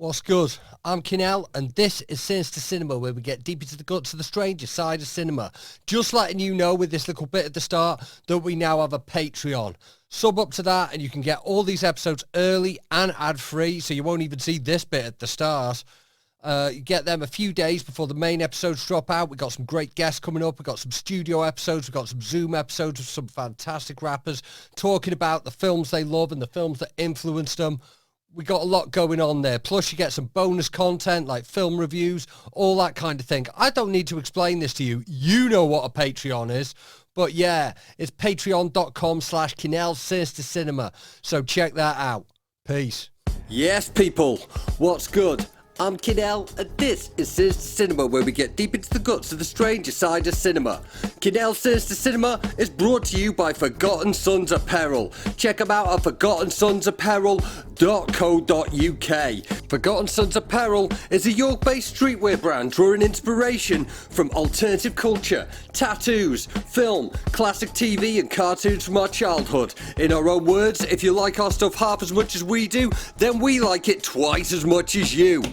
What's good? I'm Kinell, and this is Sinister Cinema, where we get deep into the guts of the stranger side of cinema. Just letting you know with this little bit at the start that we now have a Patreon. Sub up to that and you can get all these episodes early and ad-free, so you won't even see this bit at the start. You get them a few days before the main episodes drop out. We've got some great guests coming up. We've got some studio episodes. We've got some Zoom episodes with some fantastic rappers talking about the films they love and the films that influenced them. We got a lot going on there. Plus, you get some bonus content like film reviews, all that kind of thing. I don't need to explain this to you. You know what a Patreon is. But yeah, it's patreon.com/Kinell Sinister Cinema. So check that out. Peace. Yes, people. What's good? I'm Kinell, and this is Sinister Cinema, where we get deep into the guts of the stranger side of cinema. Kinell Sinister Cinema is brought to you by Forgotten Sons Apparel. Check them out at forgottensonsapparel.co.uk. Forgotten Sons Apparel is a York-based streetwear brand drawing inspiration from alternative culture, tattoos, film, classic TV and cartoons from our childhood. In our own words, if you like our stuff half as much as we do, then we like it twice as much as you.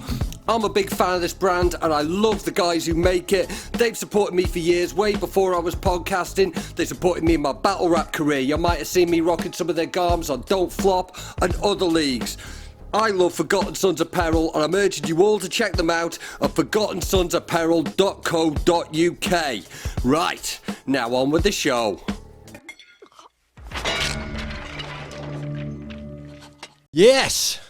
I'm a big fan of this brand and I love the guys who make it. They've supported me for years, way before I was podcasting. They supported me in my battle rap career. You might have seen me rocking some of their garms on Don't Flop and other leagues. I love Forgotten Sons Apparel and I'm urging you all to check them out at forgottensonsapparel.co.uk. Right, now on with the show. Yes!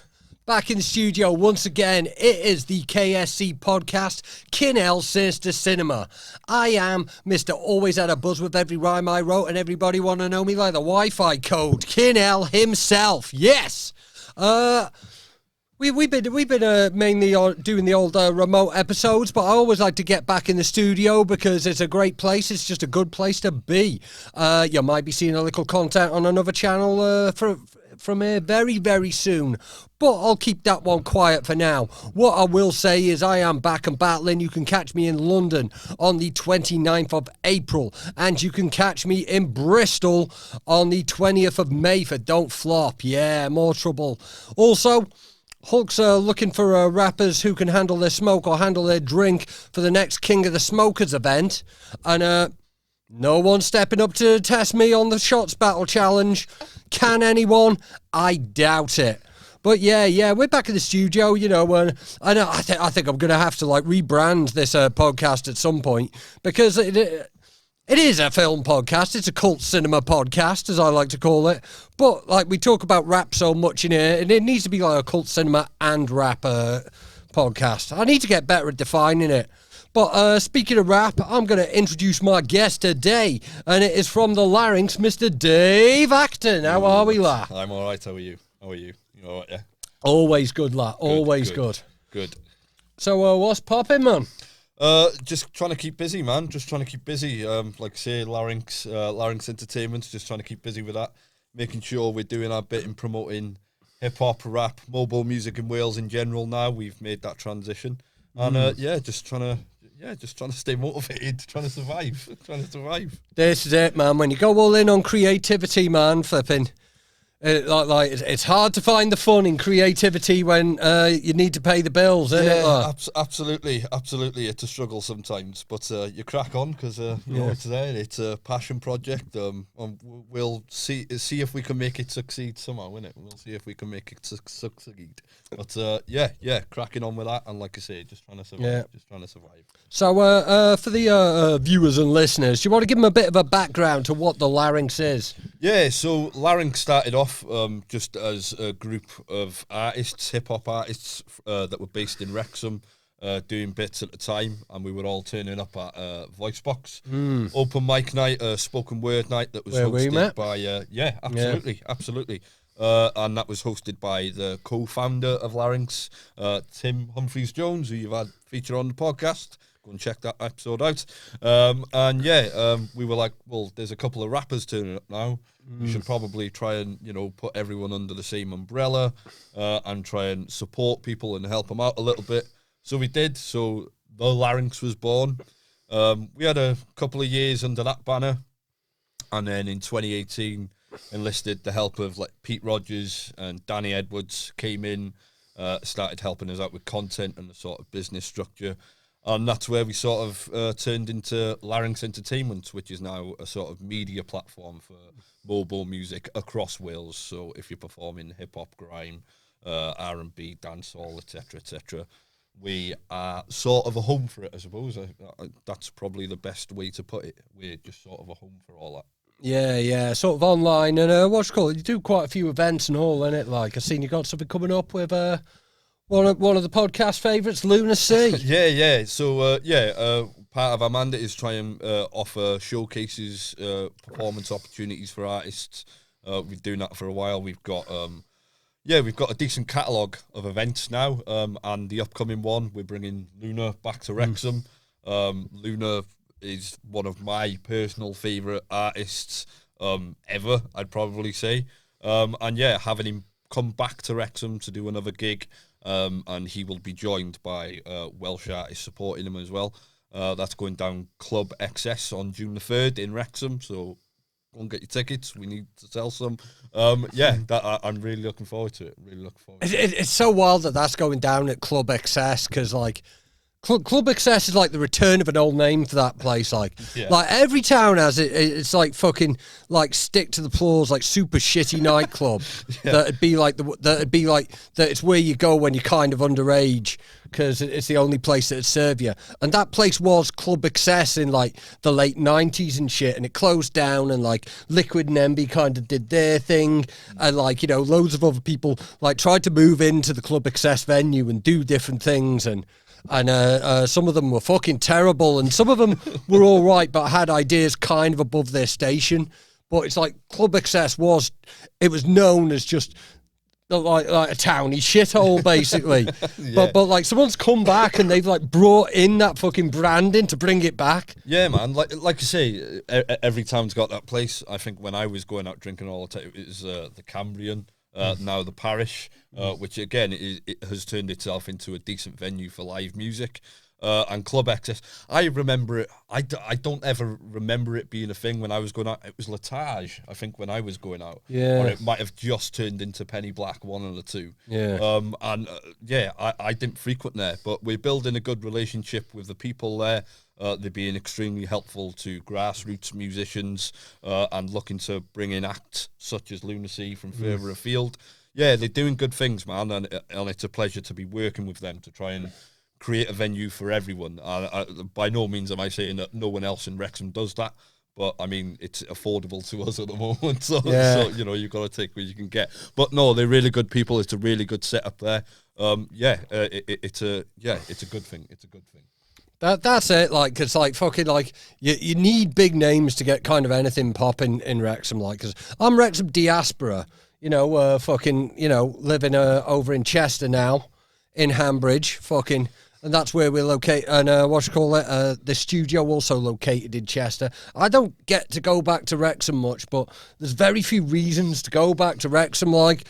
Back in the studio once again, it is the KSC Podcast, Kinell Sinister Cinema. I am Mr. Always Had a Buzz with every rhyme I wrote and everybody want to know me like the Wi-Fi code, Kinell himself. Yes! We've been mainly doing the old remote episodes, but I always like to get back in the studio because it's a great place. It's just a good place to be. You might be seeing a little content on another channel from here very, very soon. But I'll keep that one quiet for now. What I will say is I am back and battling. You can catch me in London on the 29th of April. And you can catch me in Bristol on the 20th of May for Don't Flop. Yeah, more trouble. Also, Hulk's looking for rappers who can handle their smoke or handle their drink for the next King of the Smokers event. And no one's stepping up to test me on the shots battle challenge. Can anyone? I doubt it. But yeah, we're back in the studio, you know, and I think I'm going to have to rebrand this podcast at some point because it is a film podcast. It's a cult cinema podcast, as I like to call it. But we talk about rap so much in here, and it needs to be like a cult cinema and rap podcast. I need to get better at defining it. But speaking of rap, I'm going to introduce my guest today, and it is from the Larynx, Mr. Dave Acton. How are we, la? I'm all right. How are you? You all right, yeah? Always good, la. Always good. Good. So what's popping, man? Just trying to keep busy, man. Just trying to keep busy. Like I say, Larynx Entertainment, just trying to keep busy with that. Making sure we're doing our bit in promoting hip-hop, rap, mobile music in Wales in general now. We've made that transition. And just trying to stay motivated, trying to survive. This is it, man. When you go all in on creativity, man, flipping, it's hard to find the fun in creativity when you need to pay the bills, isn't it? Absolutely. It's a struggle sometimes, but you crack on because it's there. It's a passion project. We'll see if we can make it succeed somehow, innit? We'll see if we can make it succeed. But cracking on with that, and like I say, just trying to survive. So for the viewers and listeners, do you want to give them a bit of a background to what the Larynx is? Yeah, so Larynx started off just as a group of artists, hip-hop artists that were based in Wrexham, doing bits at the time, and we were all turning up at Voice Box open mic night, spoken word night that was hosted by absolutely. And that was hosted by the co-founder of Larynx, Tim Humphreys-Jones, who you've had featured on the podcast. Go and check that episode out. We were like, well, there's a couple of rappers turning up now. We should probably try and, put everyone under the same umbrella and try and support people and help them out a little bit. So we did. So the Larynx was born. We had a couple of years under that banner. And then in 2018, enlisted the help of Pete Rogers and Danny Edwards came in started helping us out with content and the sort of business structure. And that's where we sort of turned into Larynx Entertainment, which is now a sort of media platform for mobile music across Wales. So if you're performing hip-hop, grime, R&B, dancehall, etc., we are sort of a home for it, I suppose. That's probably the best way to put it. We're just sort of a home for all that. Yeah, sort of online. And what's it called? You do quite a few events and all, innit? Like, I've seen you got something coming up with one of the podcast favourites, Lunacy. Yeah. So, part of our mandate is try and offer showcases, performance opportunities for artists. We've been doing that for a while. We've got a decent catalogue of events now, and the upcoming one, we're bringing Luna back to Wrexham. Luna is one of my personal favourite artists ever, I'd probably say. Having him come back to Wrexham to do another gig, and he will be joined by Welsh artists supporting him as well. That's going down Club XS on June the 3rd in Wrexham, so go and get your tickets. We need to sell some. I'm really looking forward to it. It's so wild that that's going down at Club XS, because, like, Club XS is like the return of an old name for that place. Like every town has it. It's like fucking like stick to the floors, like super shitty nightclub. That'd be like that. It's where you go when you're kind of underage, because it's the only place that'd serve you. And that place was Club XS in like the late 90s and shit, and it closed down. And like Liquid and Envy kind of did their thing, and like, you know, loads of other people like tried to move into the Club XS venue and do different things, and some of them were fucking terrible, and some of them were all right, but had ideas kind of above their station. But it's like Club XS was known as just like a towny shithole, basically. But like someone's come back and they've like brought in that fucking branding to bring it back. Yeah, man. Like you say, every town's got that place. I think when I was going out drinking all the time, it was the Cambrian. Now the Parish, which again it has turned itself into a decent venue for live music, and Club XS. I remember it. I don't ever remember it being a thing when I was going out. It was Latage, I think, when I was going out. Yeah. Or it might have just turned into Penny Black, one of the two. Yeah. I didn't frequent there, but we're building a good relationship with the people there. They're being extremely helpful to grassroots musicians and looking to bring in acts such as Lunacy from further afield. Yeah, they're doing good things, man, and it's a pleasure to be working with them to try and create a venue for everyone. By no means am I saying that no one else in Wrexham does that, but I mean, it's affordable to us at the moment, so you know, you've got to take what you can get. But no, they're really good people. It's a really good setup there. It's a good thing. It's a good thing. That's it, like, because, like, fucking, like, you need big names to get kind of anything popping in Wrexham, like, because I'm Wrexham diaspora, you know, fucking, you know, living over in Chester now, in Hambridge, fucking, and that's where we're located, and the studio also located in Chester. I don't get to go back to Wrexham much, but there's very few reasons to go back to Wrexham, like,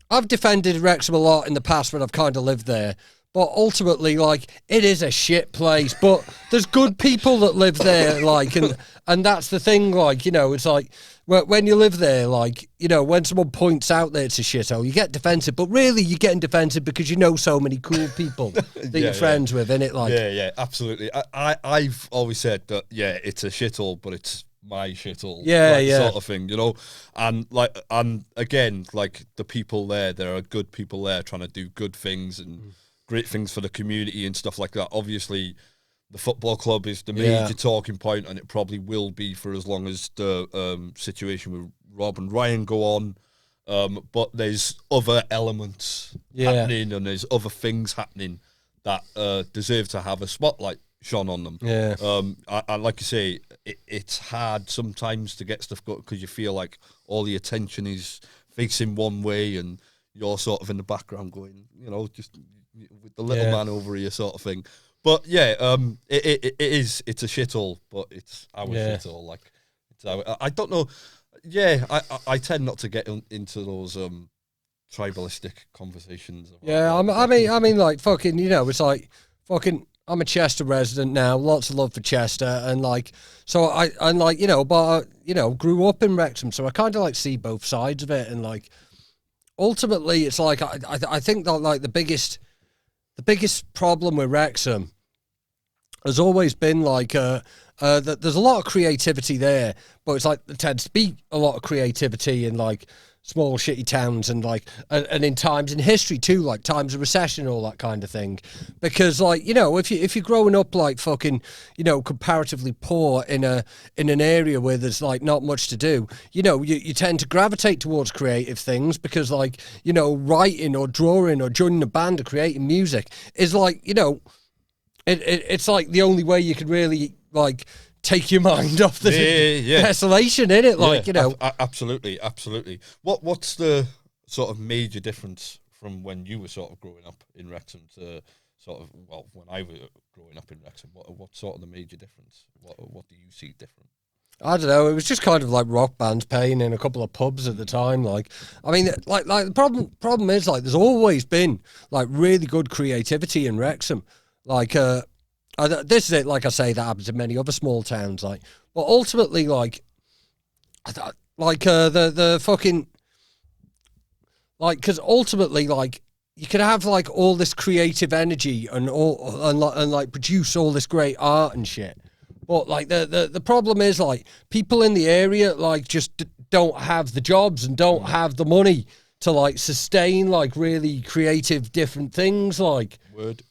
I've defended Wrexham a lot in the past when I've kind of lived there, but ultimately, like, it is a shit place, but there's good people that live there, like, and that's the thing, like, you know, it's like, when you live there, like, you know, when someone points out that it's a shithole, you get defensive, but really you're getting defensive because you know so many cool people that you're friends with, innit? Like, yeah, absolutely. I've always said that, it's a shithole, but it's my shithole, sort of thing, you know, and again, like, the people there are good people there trying to do good things and great things for the community and stuff like that. Obviously, the football club is the major talking point, and it probably will be for as long as the situation with Rob and Ryan go on. But there's other elements happening, and there's other things happening that deserve to have a spotlight shone on them. And like you say, it's hard sometimes to get stuff going because you feel like all the attention is facing one way and you're sort of in the background going, you know, just with the little man over here sort of thing. But it's a shithole, but it's our shithole. Like, I don't know. I tend not to get into those tribalistic conversations. I mean, like, fucking, you know, it's like fucking. I'm a Chester resident now, lots of love for Chester, and like, so you know, but you know, grew up in Wrexham, so I kind of like see both sides of it, and like, ultimately, it's like I think that like the biggest problem with Wrexham has always been like that there's a lot of creativity there, but it's like there tends to be a lot of creativity in like small shitty towns and like and in times in history too, like times of recession, all that kind of thing. Because like, you know, if you're growing up like fucking, you know, comparatively poor in an area where there's like not much to do, you know, you tend to gravitate towards creative things because like, you know, writing or drawing or joining a band or creating music is like, you know, it's like the only way you can really like take your mind off the desolation, innit? Like, you know. Absolutely. What's the sort of major difference from when you were sort of growing up in Wrexham to sort of, well, when I was growing up in Wrexham? What's sort of the major difference? What do you see different? I don't know. It was just kind of like rock bands playing in a couple of pubs at the time. Like, I mean, like the problem is like there's always been like really good creativity in Wrexham. Like, this is it. Like I say, that happens in many other small towns. Like, but ultimately, like the fucking like, because ultimately, like you could have like all this creative energy and like produce all this great art and shit. But like the problem is like people in the area like just don't have the jobs and don't have the money to like sustain like really creative different things. Like word.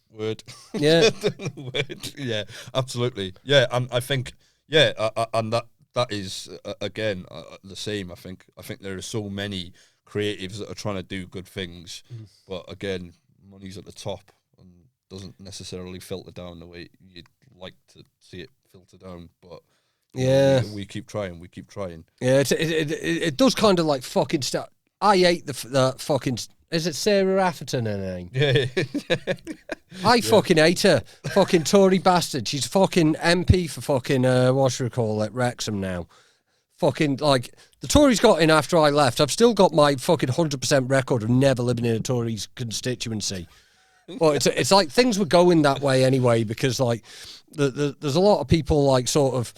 Yeah. Word. Yeah, absolutely. Yeah, and I think and that is again the same. I think there are so many creatives that are trying to do good things, but again, money's at the top and doesn't necessarily filter down the way you'd like to see it filter down. But yeah, we keep trying. Yeah, it does kind of like fucking start. I hate the fucking. Is it Sarah Atherton her name? Yeah. I fucking hate her. Fucking Tory bastard. She's fucking MP for fucking, Wrexham now. Fucking, like, the Tories got in after I left. I've still got my fucking 100% record of never living in a Tories constituency. But it's like things were going that way anyway because, like, there's a lot of people, like, sort of,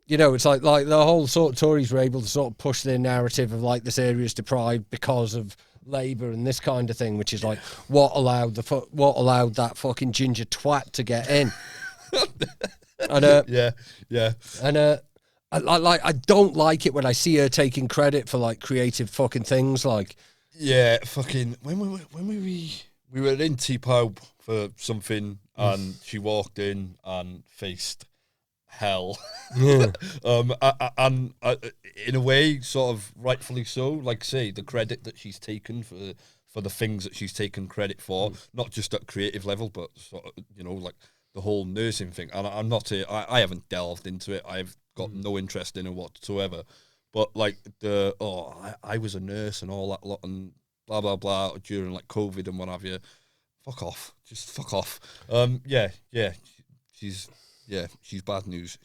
you know, it's like the whole sort of Tories were able to sort of push their narrative of like this area is deprived because of Labour and this kind of thing, which is like what allowed that fucking ginger twat to get in. And yeah. And I don't like it when I see her taking credit for like creative fucking things. Like, yeah, fucking when we were in T-Pub for something and she walked in and faced hell. Yeah. And in a way, sort of rightfully so. Like, say the credit that she's taken for the things that she's taken credit for, not just at creative level, but sort of, you know, like the whole nursing thing. And I'm not I haven't delved into it. I've got no interest in it whatsoever. But like I was a nurse and all that lot and blah blah blah during like COVID and what have you. Fuck off. Just fuck off. She's bad news.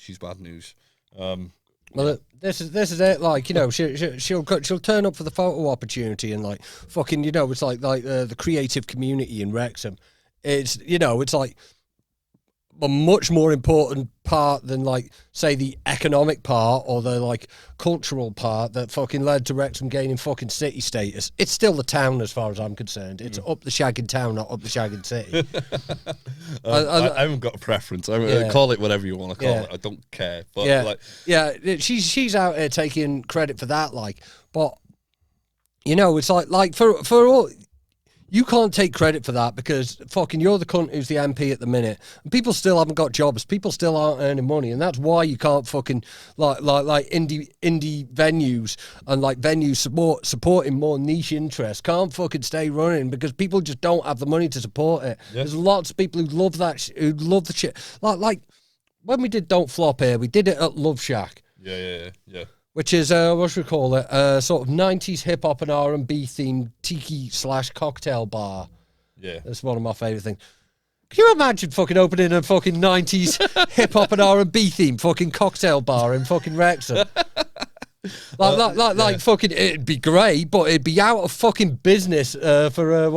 Well, this is it. Like, you know, she'll turn up for the photo opportunity and like fucking, you know, it's like the creative community in Wrexham. It's, you know, it's like a much more important part than like say the economic part or the like cultural part that fucking led to Wrexham gaining fucking city status. It's still the town as far as I'm concerned. It's up the shagging town, not up the shagging city. I haven't got a preference. Call it whatever you want to call it. I don't care. But she's out here taking credit for that. Like, but you know, it's like for all. You can't take credit for that because fucking you're the cunt who's the MP at the minute. And people still haven't got jobs. People still aren't earning money. And that's why you can't fucking like indie venues and like venues supporting more niche interests can't fucking stay running because people just don't have the money to support it. Yeah. There's lots of people who love that who love the shit. Like when we did Don't Flop here, we did it at Love Shack. Yeah. Which is, what should we call it? Sort of 90s hip-hop and R&B themed tiki/cocktail bar. Yeah. That's one of my favourite things. Can you imagine fucking opening a fucking 90s hip-hop and R&B themed fucking cocktail bar in fucking Wrexham? Like fucking, it'd be great, but it'd be out of fucking business for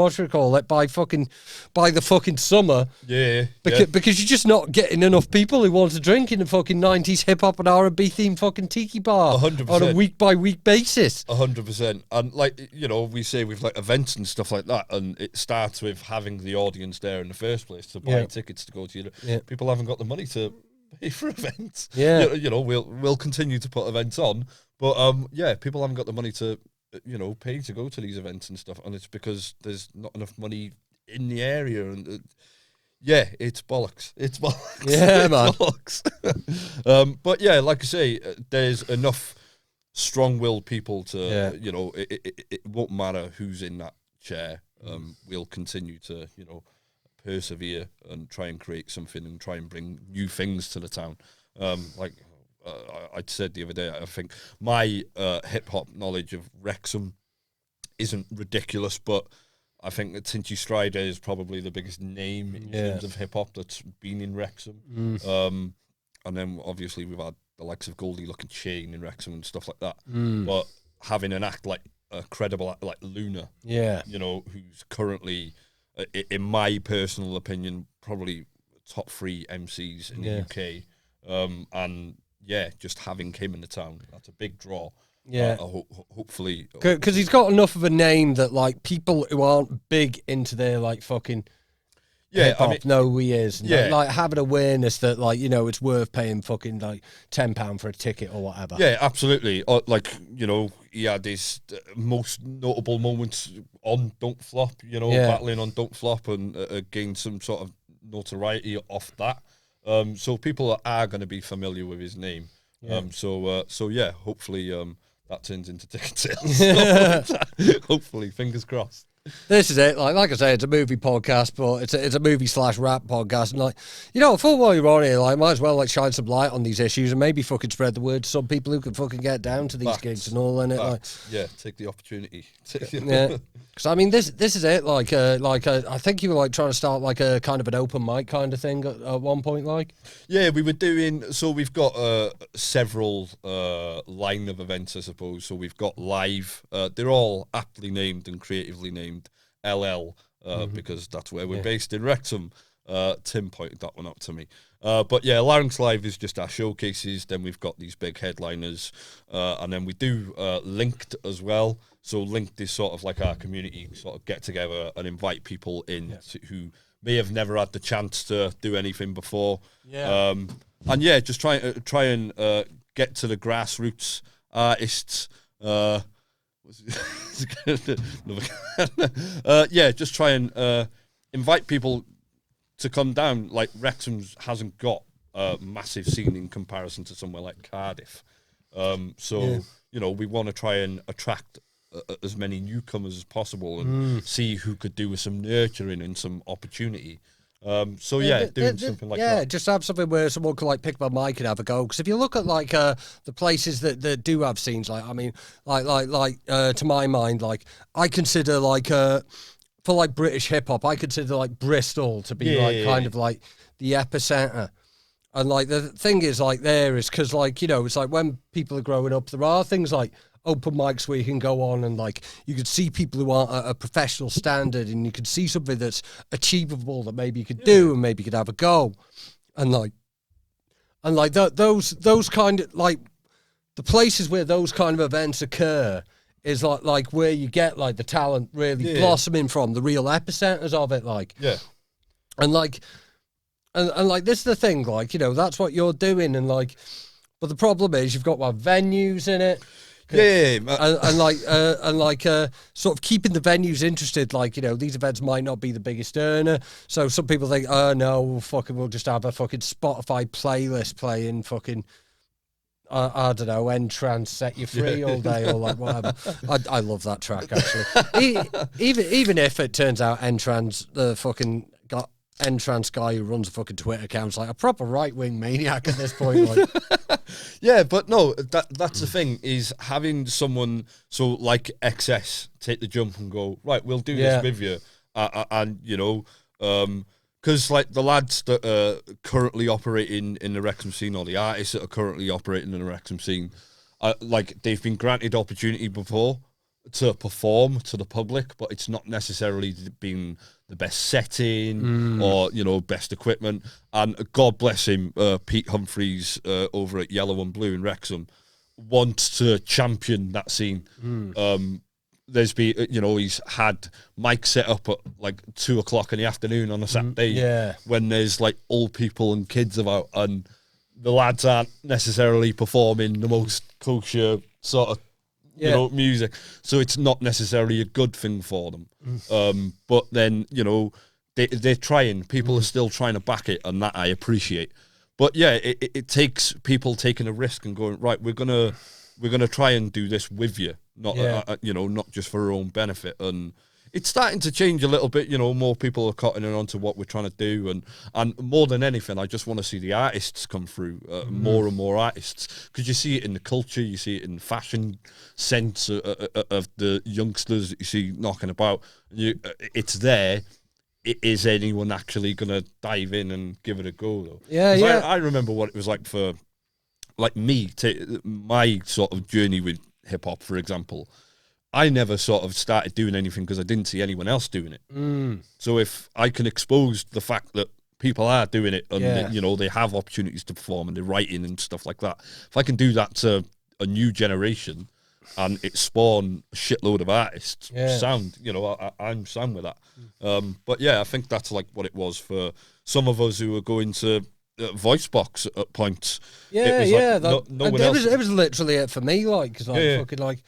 by the fucking summer. Yeah, because you're just not getting enough people who want to drink in a fucking 90s hip hop and R&B themed fucking tiki bar 100%. on a week by week basis. 100%. And like, you know, we say with like events and stuff like that, and it starts with having the audience there in the first place to buy tickets to go to. People haven't got the money to pay for events. Yeah, you know, we'll continue to put events on. But people haven't got the money to, pay to go to these events and stuff, and it's because there's not enough money in the area, and it's bollocks. It's bollocks. Yeah, man. Bollocks. But yeah, like I say, there's enough strong-willed people to, it won't matter who's in that chair. We'll continue to, persevere and try and create something and try and bring new things to the town. I said the other day, I think my hip-hop knowledge of Wrexham isn't ridiculous, but I think that Tinchy Strider is probably the biggest name in terms of hip-hop that's been in Wrexham. And then, obviously, we've had the likes of Goldie Looking Chain in Wrexham and stuff like that. But having an act like a credible act like Luna, who's currently, in my personal opinion, probably top 3 MCs in the UK. And just having him in the town, that's a big draw. Yeah, hopefully, because he's got enough of a name that like people who aren't big into their like fucking hip-hop know who he is. And like have an awareness that like it's worth paying fucking like £10 for a ticket or whatever. Yeah, absolutely. He had his most notable moments on Don't Flop. Battling on Don't Flop and gained some sort of notoriety off that. So people are going to be familiar with his name. Hopefully that turns into ticket sales. Hopefully, fingers crossed. This is it. Like I say, it's a movie podcast, but it's a movie / rap podcast. And I thought while you're on here, might as well shine some light on these issues and maybe fucking spread the word to some people who can fucking get down to these gigs and all. And take the opportunity. Because this is it. I think you were trying to start a kind of an open mic kind of thing at one point. Yeah, we were doing. So we've got several line of events, I suppose. So we've got live. They're all aptly named and creatively named LL because that's where we're based in Wrexham. Tim pointed that one out to me. But yeah, Larynx Live is just our showcases. Then we've got these big headliners, and then we do Linked as well. So Linked is sort of like our community sort of get together and invite people in who may have never had the chance to do anything before. Just try and get to the grassroots artists. Just try and invite people to come down. Like Wrexham hasn't got a massive scene in comparison to somewhere like Cardiff. We want to try and attract as many newcomers as possible and see who could do with some nurturing and some opportunity. Doing something like that. Just have something where someone can pick up a mic and have a go. Because if you look at the places that do have scenes, to my mind, I consider for British hip hop, I consider Bristol to be kind of the epicenter. And the thing is there is because it's when people are growing up, there are things like open mics where you can go on and you could see people who aren't at a professional standard, and you could see something that's achievable that maybe you could do and maybe you could have a go, and those kind of the places where those kind of events occur is where you get the talent really blossoming from, the real epicenters of it, and this is the thing, that's what you're doing, and but the problem is you've got venues in it. And sort of keeping the venues interested, these events might not be the biggest earner, so some people think, oh no, we'll just have a fucking Spotify playlist playing fucking I don't know, N-Trance Set You Free all day or whatever. I love that track actually. Even if it turns out N-Trance, the fucking N-Trance guy who runs a fucking Twitter account's a proper right-wing maniac at this point. Yeah, but no, that's the thing, is having someone like XS take the jump and go, right, we'll do this with you, and because the lads that are currently operating in the Wrexham scene, or the artists that are currently operating in the Wrexham scene, like they've been granted opportunity before to perform to the public, but it's not necessarily been the best setting or, you know, best equipment. And God bless him, Pete Humphreys over at Yellow and Blue in Wrexham wants to champion that scene. There's been, you know, he's had mics set up at like 2:00 in the afternoon on a Saturday when there's like old people and kids about, and the lads aren't necessarily performing the most kosher sort of, you know, music. So it's not necessarily a good thing for them. But then, you know, they're trying. People are still trying to back it, and that I appreciate. But yeah, it takes people taking a risk and going, right, we're gonna try and do this with you, not you know, not just for our own benefit. And it's starting to change a little bit. You know, more people are cottoning on to what we're trying to do, and more than anything, I just want to see the artists come through, more and more artists, because you see it in the culture, you see it in fashion sense of the youngsters that you see knocking about. It's there. Is anyone actually going to dive in and give it a go, though? I remember what it was like for, like, me, my sort of journey with hip-hop, for example. I never sort of started doing anything because I didn't see anyone else doing it. So if I can expose the fact that people are doing it and, they, you know, they have opportunities to perform and they're writing and stuff like that, if I can do that to a new generation and it spawn a shitload of artists, sound, you know, I'm sound with that. But yeah, I think that's like what it was for some of us who were going to voice box at points. It was literally it for me, like, because fucking like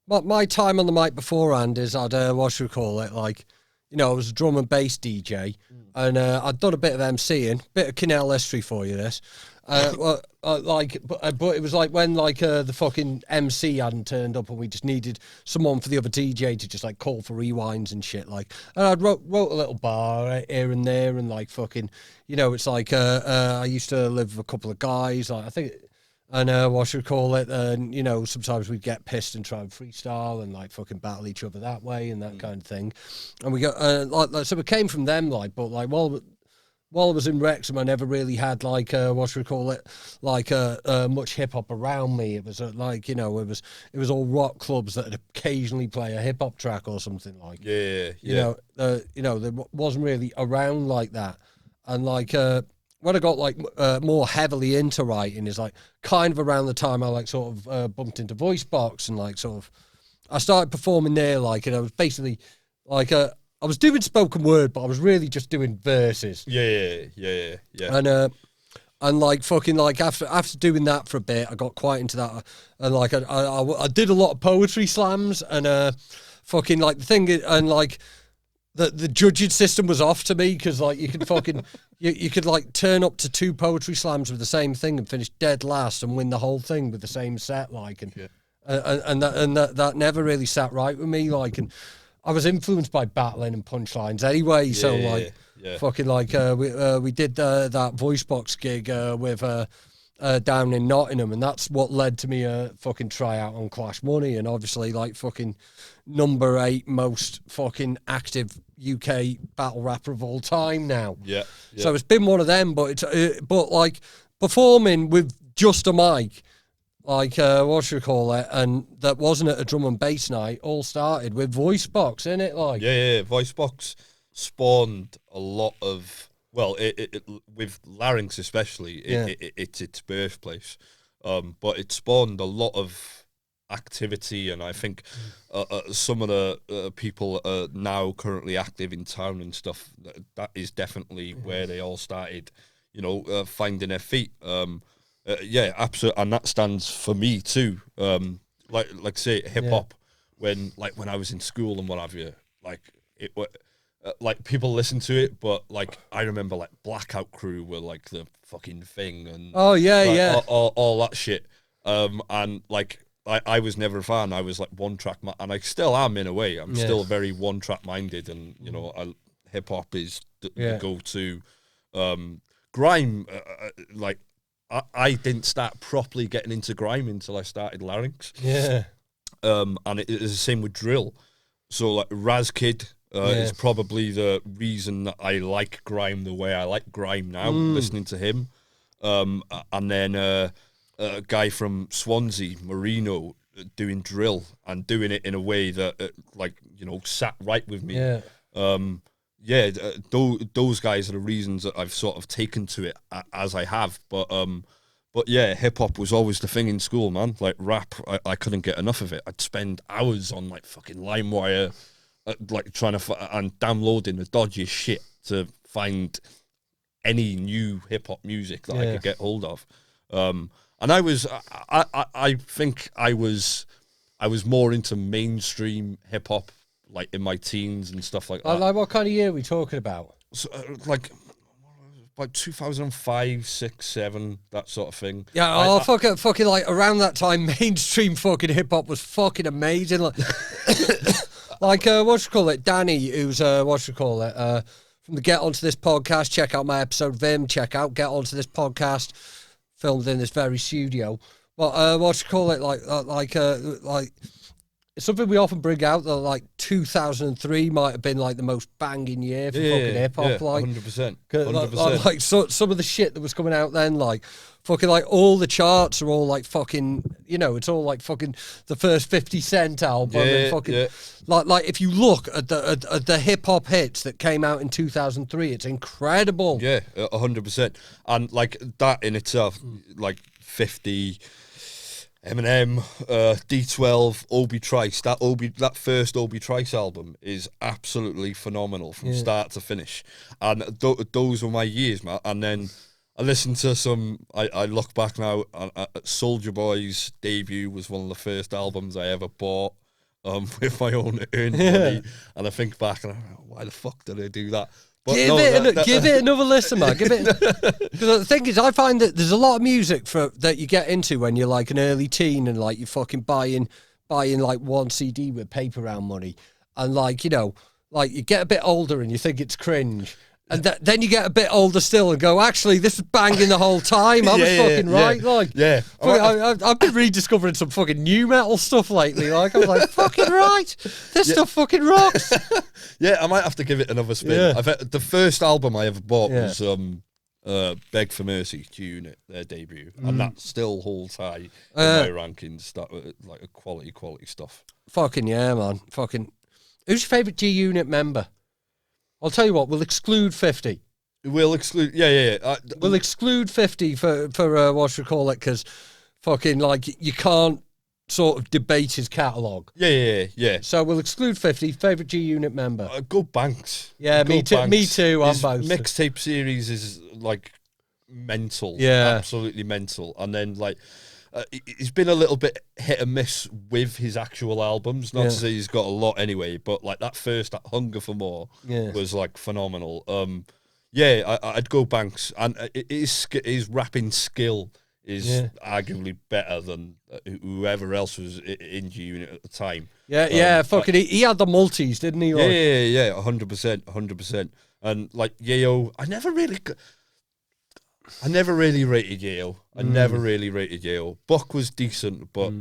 my time on the mic beforehand is I'd what should we call it, like, you know, I was a drum and bass DJ, and I'd done a bit of MCing, bit of Kinell history for you. This, but it was like when like the fucking MC hadn't turned up, and we just needed someone for the other DJ to just like call for rewinds and shit. Like, and I'd wrote a little bar here and there, and like fucking, you know, it's like I used to live with a couple of guys, like I think. And what should we call it? And you know, sometimes we'd get pissed and try and freestyle and like fucking battle each other that way and that kind of thing. And we got like so we came from them, like, but like while I was in Wrexham, I never really had like what should we call it? Like much hip hop around me. It was like, you know, it was all rock clubs that would occasionally play a hip hop track or something like. You know, there wasn't really around like that, and like. When I got like more heavily into writing is like kind of around the time I like sort of bumped into Voice Box, and like sort of I started performing there, like, and I was basically like I was doing spoken word, but I was really just doing verses. And like fucking like after doing that for a bit, I got quite into that, and like I did a lot of poetry slams, and fucking like the thing is, and like. The judging system was off to me, because like you could fucking you could like turn up to 2 poetry slams with the same thing and finish dead last and win the whole thing with the same set, like, and that never really sat right with me, like, and I was influenced by battling and punchlines anyway, so like fucking like we did that voice box gig with down in Nottingham, and that's what led to me fucking try out on Clash Money, and obviously like fucking number 8 most fucking active UK battle rapper of all time now. So it's been one of them, but it's but like performing with just a mic, like what should we call it, and that wasn't at a drum and bass night, all started with Voice Box, innit? Like Voice Box spawned a lot of. Well, it with Larynx especially, it's its birthplace, but it spawned a lot of activity, and I think some of the people are now currently active in town and stuff. That is definitely where they all started, you know, finding their feet. Absolutely, and that stands for me too. Like say hip hop, when I was in school and what have you, like it was. Like people listen to it, but like I remember like Blackout Crew were like the fucking thing, and all that shit. And like I was never a fan. I was like one track, and I still am in a way. I'm still very one track minded, and you know, hip hop is the go to. Grime, like I didn't start properly getting into grime until I started Larynx. And it is the same with drill. So like Raz Kid. Is probably the reason that I like grime the way I like grime now, listening to him. And then a guy from Swansea, Marino, doing drill and doing it in a way that, sat right with me. Those guys are the reasons that I've sort of taken to it as I have. But yeah, hip hop was always the thing in school, man. Like rap, I couldn't get enough of it. I'd spend hours on like fucking LimeWire, trying to and downloading the dodgiest shit to find any new hip hop music that I could get hold of. And I think I was more into mainstream hip hop, like in my teens and stuff like that. Like what kind of year are we talking about? So, like 2005, 6, 7, that sort of thing. Yeah, fucking like around that time, mainstream fucking hip hop was fucking amazing. Like, Danny, who's from the Get Onto This podcast. Check out my episode of him. Check out Get Onto This podcast, filmed in this very studio. But it's something we often bring out that like 2003 might have been like the most banging year for fucking hip hop. 100%. Like some of the shit that was coming out then, like fucking like all the charts are all like fucking, it's all like fucking the first 50 Cent album and fucking like if you look at the hip hop hits that came out in 2003, it's incredible. Yeah, 100%. And like that in itself, like 50. Eminem, D12, Obi Trice. That first Obi Trice album is absolutely phenomenal from start to finish, and those were my years, man. And then I listened to some. I look back now. Soulja Boy's debut was one of the first albums I ever bought with my own earned money, and I think back and I'm like, why the fuck did I do that? But give it another listen, man. Because the thing is, I find that there's a lot of music that you get into when you're like an early teen and like you're fucking buying like one CD with paper round money, and like you get a bit older and you think it's cringe, and then you get a bit older still and go, actually, this was banging the whole time. I was fucking right. I've been rediscovering some fucking new metal stuff lately. Like I was like, fucking right, this stuff fucking rocks. Yeah, I might have to give it another spin. The first album I ever bought was Beg for Mercy, G-Unit, their debut, and that still holds high in my rankings. That like a quality stuff. Fucking yeah, man. Fucking. Who's your favourite G-Unit member? I'll tell you what, we'll exclude 50. We'll exclude, we'll exclude 50 for because fucking, like, you can't sort of debate his catalogue. Yeah. So we'll exclude 50, favourite G-Unit member. Go Banks. Yeah, me too, I'm both. Mixtape series is, like, mental. Yeah. Absolutely mental. And then, like... he's been a little bit hit and miss with his actual albums. Not to say he's got a lot anyway, but like that Hunger for More was like phenomenal. I'd go Banks, and his rapping skill is arguably better than whoever else was in G-Unit at the time. Fucking he had the multis, didn't he? Like? Yeah, 100%. And like Yayo, I never really rated Yale. Buck was decent, but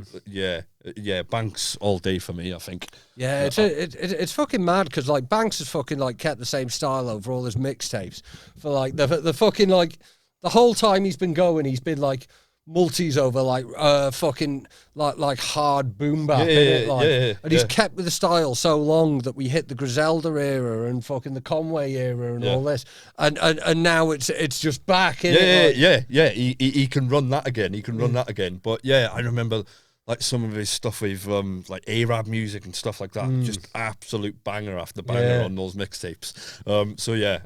Banks all day for me, I think. Yeah, it's fucking mad because like Banks has fucking like kept the same style over all his mixtapes for like the fucking like the whole time he's been going, he's been like multis over like fucking like hard boom bap, and he's kept with the style so long that we hit the Griselda era and fucking the Conway era and all this, and now it's just back. He can run that again. But I remember like some of his stuff with like Arab music and stuff like that, just absolute banger after banger on those mixtapes.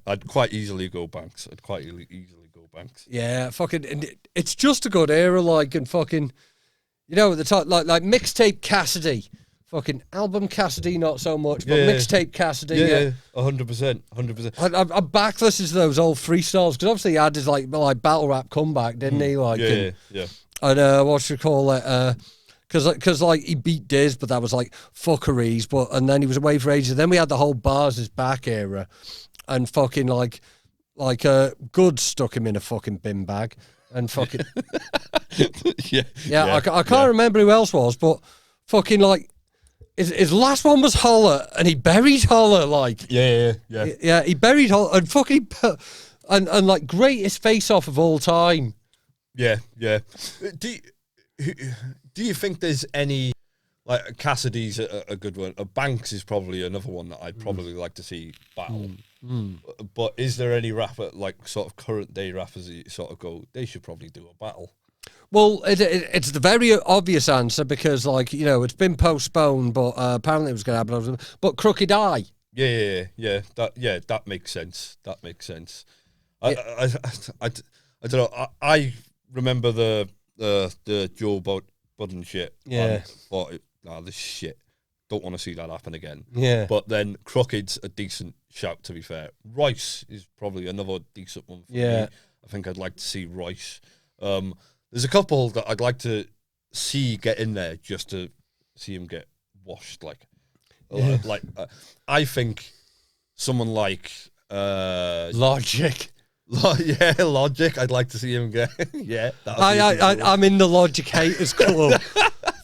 I'd quite easily go Banks. Banks. Yeah, fucking, and it's just a good era, like, and fucking, the top, like mixtape Cassidy, fucking album Cassidy, not so much, but mixtape Cassidy, 100%. I'm back listening to those old freestyles because obviously he had his like battle rap comeback, didn't he? Like, and because like he beat Diz, but that was like fuckeries, and then he was away for ages. Then we had the whole Bars is Back era, and fucking like Good stuck him in a fucking bin bag and fucking I can't remember who else was, but fucking like his last one was Holler, and he buried Holler like he buried Holler and fucking and like greatest face off of all time Yeah. Do you think there's any, like, Cassidy's a good one? Banks is probably another one that I'd probably like to see battle. But is there any rapper, like, sort of current day rappers that you sort of go, they should probably do a battle? Well, it's the very obvious answer because, like, you know, it's been postponed, but apparently it was going to happen. But Crooked Eye. Yeah. That makes sense. I don't know. I remember the Joe Budden shit. Yeah. Thought, this shit. Don't want to see that happen again. Yeah. But then Crooked's a decent shout, to be fair. Royce is probably another decent one for me. I think I'd like to see Royce. There's a couple that I'd like to see get in there just to see him get washed. I think someone like Logic. Logic. I'd like to see him get. I'm in the Logic haters club.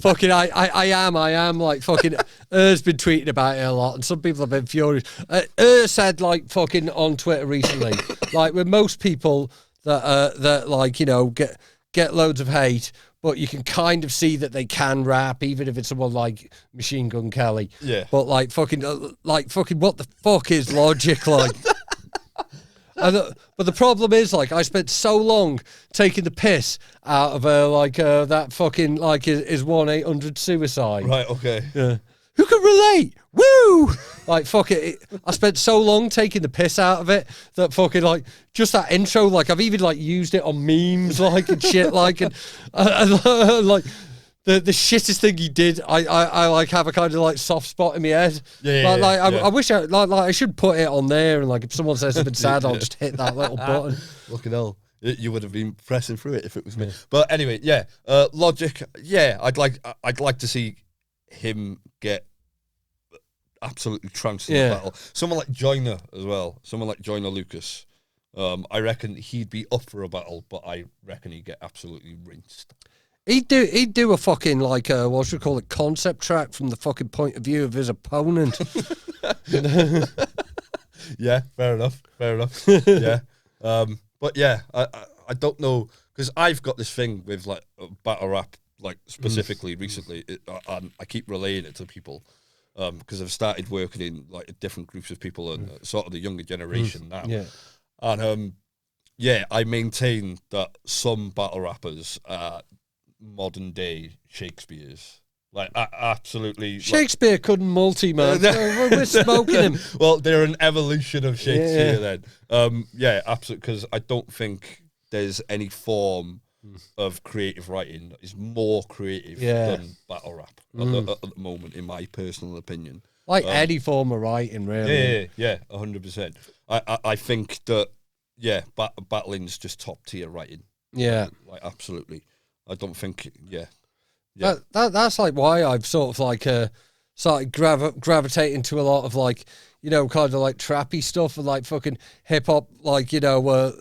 Fucking, I am like fucking. Er's been tweeting about it a lot, and some people have been furious. Said, like, fucking on Twitter recently, like, with most people that like, you know, get loads of hate, but you can kind of see that they can rap, even if it's someone like Machine Gun Kelly. Yeah. But like fucking, what the fuck is Logic like? But the problem is, like, I spent so long taking the piss out of that fucking, like, his 1-800 suicide. Right. Okay. Yeah. Who can relate? Woo! Like, fuck it. I spent so long taking the piss out of it that fucking, like, just that intro, like, I've even, like, used it on memes, like, and shit, like, and like, the shittest thing he did, I like, have a kind of, like, soft spot in my head. I wish I should put it on there, and, like, if someone says something sad, I'll just hit that little button. Fucking hell. You would have been pressing through it if it was me. But anyway, Logic, I'd like to see him get absolutely trounced in the battle. Someone like Joyner as well. Someone like Joyner Lucas. I reckon he'd be up for a battle, but I reckon he'd get absolutely rinsed. He'd do a fucking, like, what should we call it, concept track from the fucking point of view of his opponent. Yeah, fair enough. Yeah. But yeah, I don't know, because I've got this thing with, like, battle rap, like, specifically recently, and I keep relaying it to people, because I've started working in, like, different groups of people and sort of the younger generation now. Yeah. And I maintain that some battle rappers are modern day Shakespeare's. Like, absolutely. Shakespeare couldn't multi-man. We're smoking him. Well, they're an evolution of Shakespeare then. Absolutely, because I don't think there's any form of creative writing that is more creative than battle rap at the moment, in my personal opinion. Like any form of writing, really. Yeah, 100%. I think that, battling's just top tier writing. Yeah. Like, absolutely. I don't think, That's like why I've sort of like started gravitating to a lot of, like, you know, kind of like trappy stuff and like fucking hip hop, like, you know,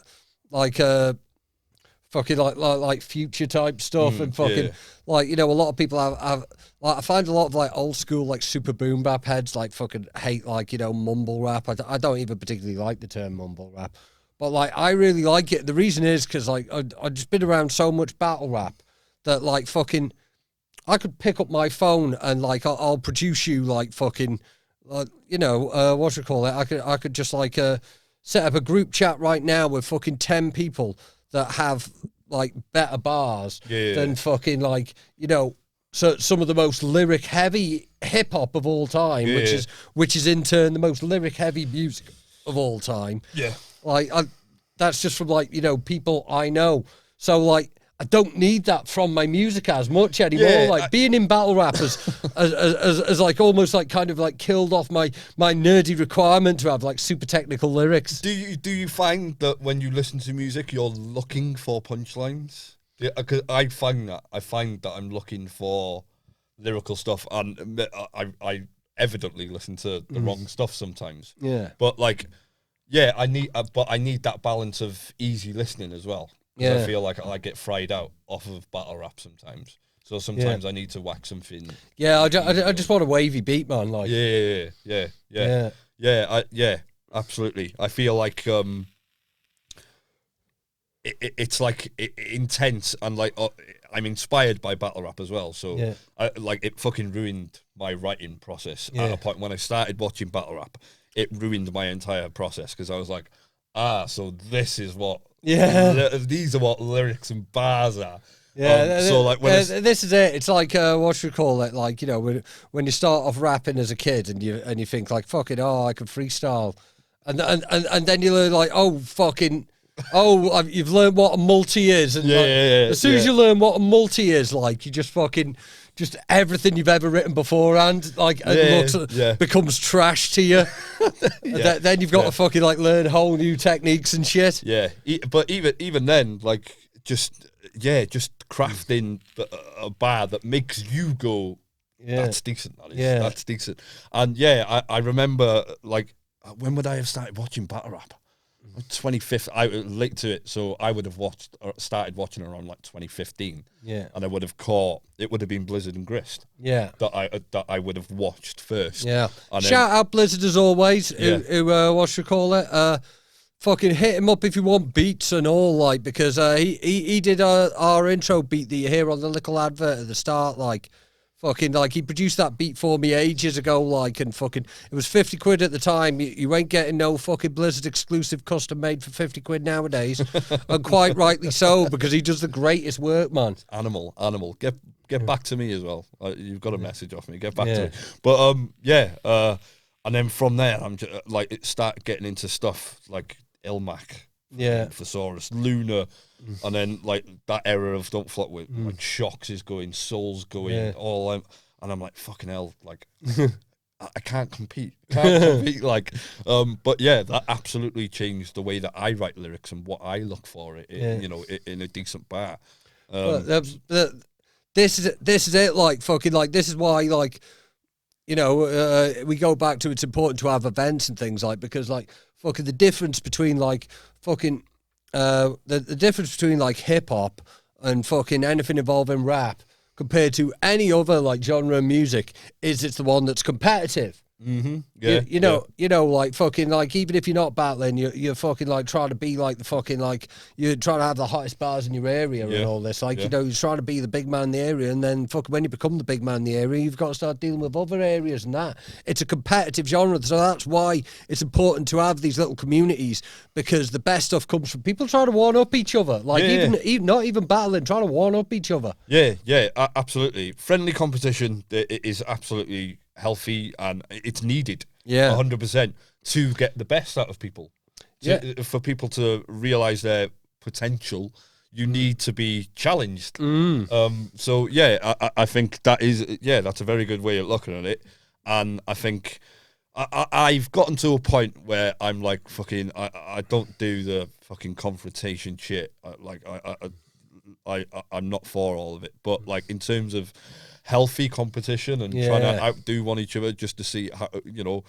fucking like future type stuff and fucking like, you know, a lot of people have like, I find a lot of like old school like super boom bap heads like fucking hate, like, you know, mumble rap. I don't even particularly like the term mumble rap, but like I really like it. The reason is because, like, I've just been around so much battle rap that, like, fucking I could pick up my phone and, like, I'll produce you, like, fucking, you know, what should I call it? I could just, like, set up a group chat right now with fucking 10 people that have, like, better bars than fucking, like, you know, so some of the most lyric heavy hip hop of all time, which is in turn the most lyric heavy music of all time. Yeah. Like, that's just from, like, you know, people I know. So, like, I don't need that from my music as much anymore. Like, being in battle rap as like almost like kind of like killed off my nerdy requirement to have like super technical lyrics. Do you find that when you listen to music, you're looking for punchlines? Yeah, because I find that I'm looking for lyrical stuff, and I evidently listen to the wrong stuff sometimes. Yeah, but like, I need that balance of easy listening as well. I feel like I get fried out off of battle rap sometimes. So sometimes I need to whack something. Yeah, I just want a wavy beat, man. Like, yeah, absolutely. I feel like it's like intense and like I'm inspired by battle rap as well. So it fucking ruined my writing process at a point when I started watching battle rap. It ruined my entire process because I was like, so this is what these are what lyrics and bars are. Yeah, so like when this is it. It's like what should we call it? Like, you know, when you start off rapping as a kid and you think like, fuck it, I can freestyle, and then you learn like, you've learned what a multi is, and as soon as you learn what a multi is, like, you just fucking everything you've ever written beforehand, like, becomes trash to you. Then you've got to fucking like learn whole new techniques and shit. Yeah, but even then, like, just crafting a bar that makes you go, that's decent. That's decent. And I remember, like, when would I have started watching battle rap? 25th, I was late to it, so I would have started watching around like 2015. Yeah, and I would have caught. It would have been Blizzard and Grist. Yeah, that I would have watched first. Yeah, and shout out Blizzard as always. Who what should we call it? Fucking hit him up if you want beats and all, like, because he did our intro beat that you hear on the little advert at the start, like. Fucking, like, he produced that beat for me ages ago, like, and fucking, it was 50 quid at the time. You ain't getting no fucking Blizzard exclusive custom made for 50 quid nowadays. And quite rightly so, because he does the greatest work, man. Animal. Get back to me as well. You've got a message off me. Get back to me. But, and then from there, I'm just, like, it started getting into stuff like Ilmac. Thesaurus, Luna, and then like that era of Don't Flop with like Shocks is going, Soul's going, and I'm like, fucking hell, like I can't compete, like, but yeah, that absolutely changed the way that I write lyrics and what I look for in a decent bar. This is it, like, fucking, like, this is why, like, you know, we go back to it's important to have events and things, like, because, like, fucking the difference between, like, fucking the difference between, like, hip hop and fucking anything involving rap compared to any other, like, genre of music is it's the one that's competitive. Mm-hmm. You know, like, fucking, like, even if you're not battling, you're fucking, like, trying to be, like, the fucking, like, you're trying to have the hottest bars in your area and all this. Like, you know, you're trying to be the big man in the area, and then fucking when you become the big man in the area, you've got to start dealing with other areas and that. It's a competitive genre, so that's why it's important to have these little communities, because the best stuff comes from people trying to one-up each other. Like, even not even battling, trying to one-up each other. Yeah, absolutely. Friendly competition is absolutely healthy, and it's needed 100% to get the best out of people. For people to realize their potential, you need to be challenged. So I think that's a very good way of looking at it. And I think I've gotten to a point where I'm like, fucking, I don't do the fucking confrontation shit. I'm not for all of it, but like in terms of healthy competition and trying to outdo one each other just to see how, you know,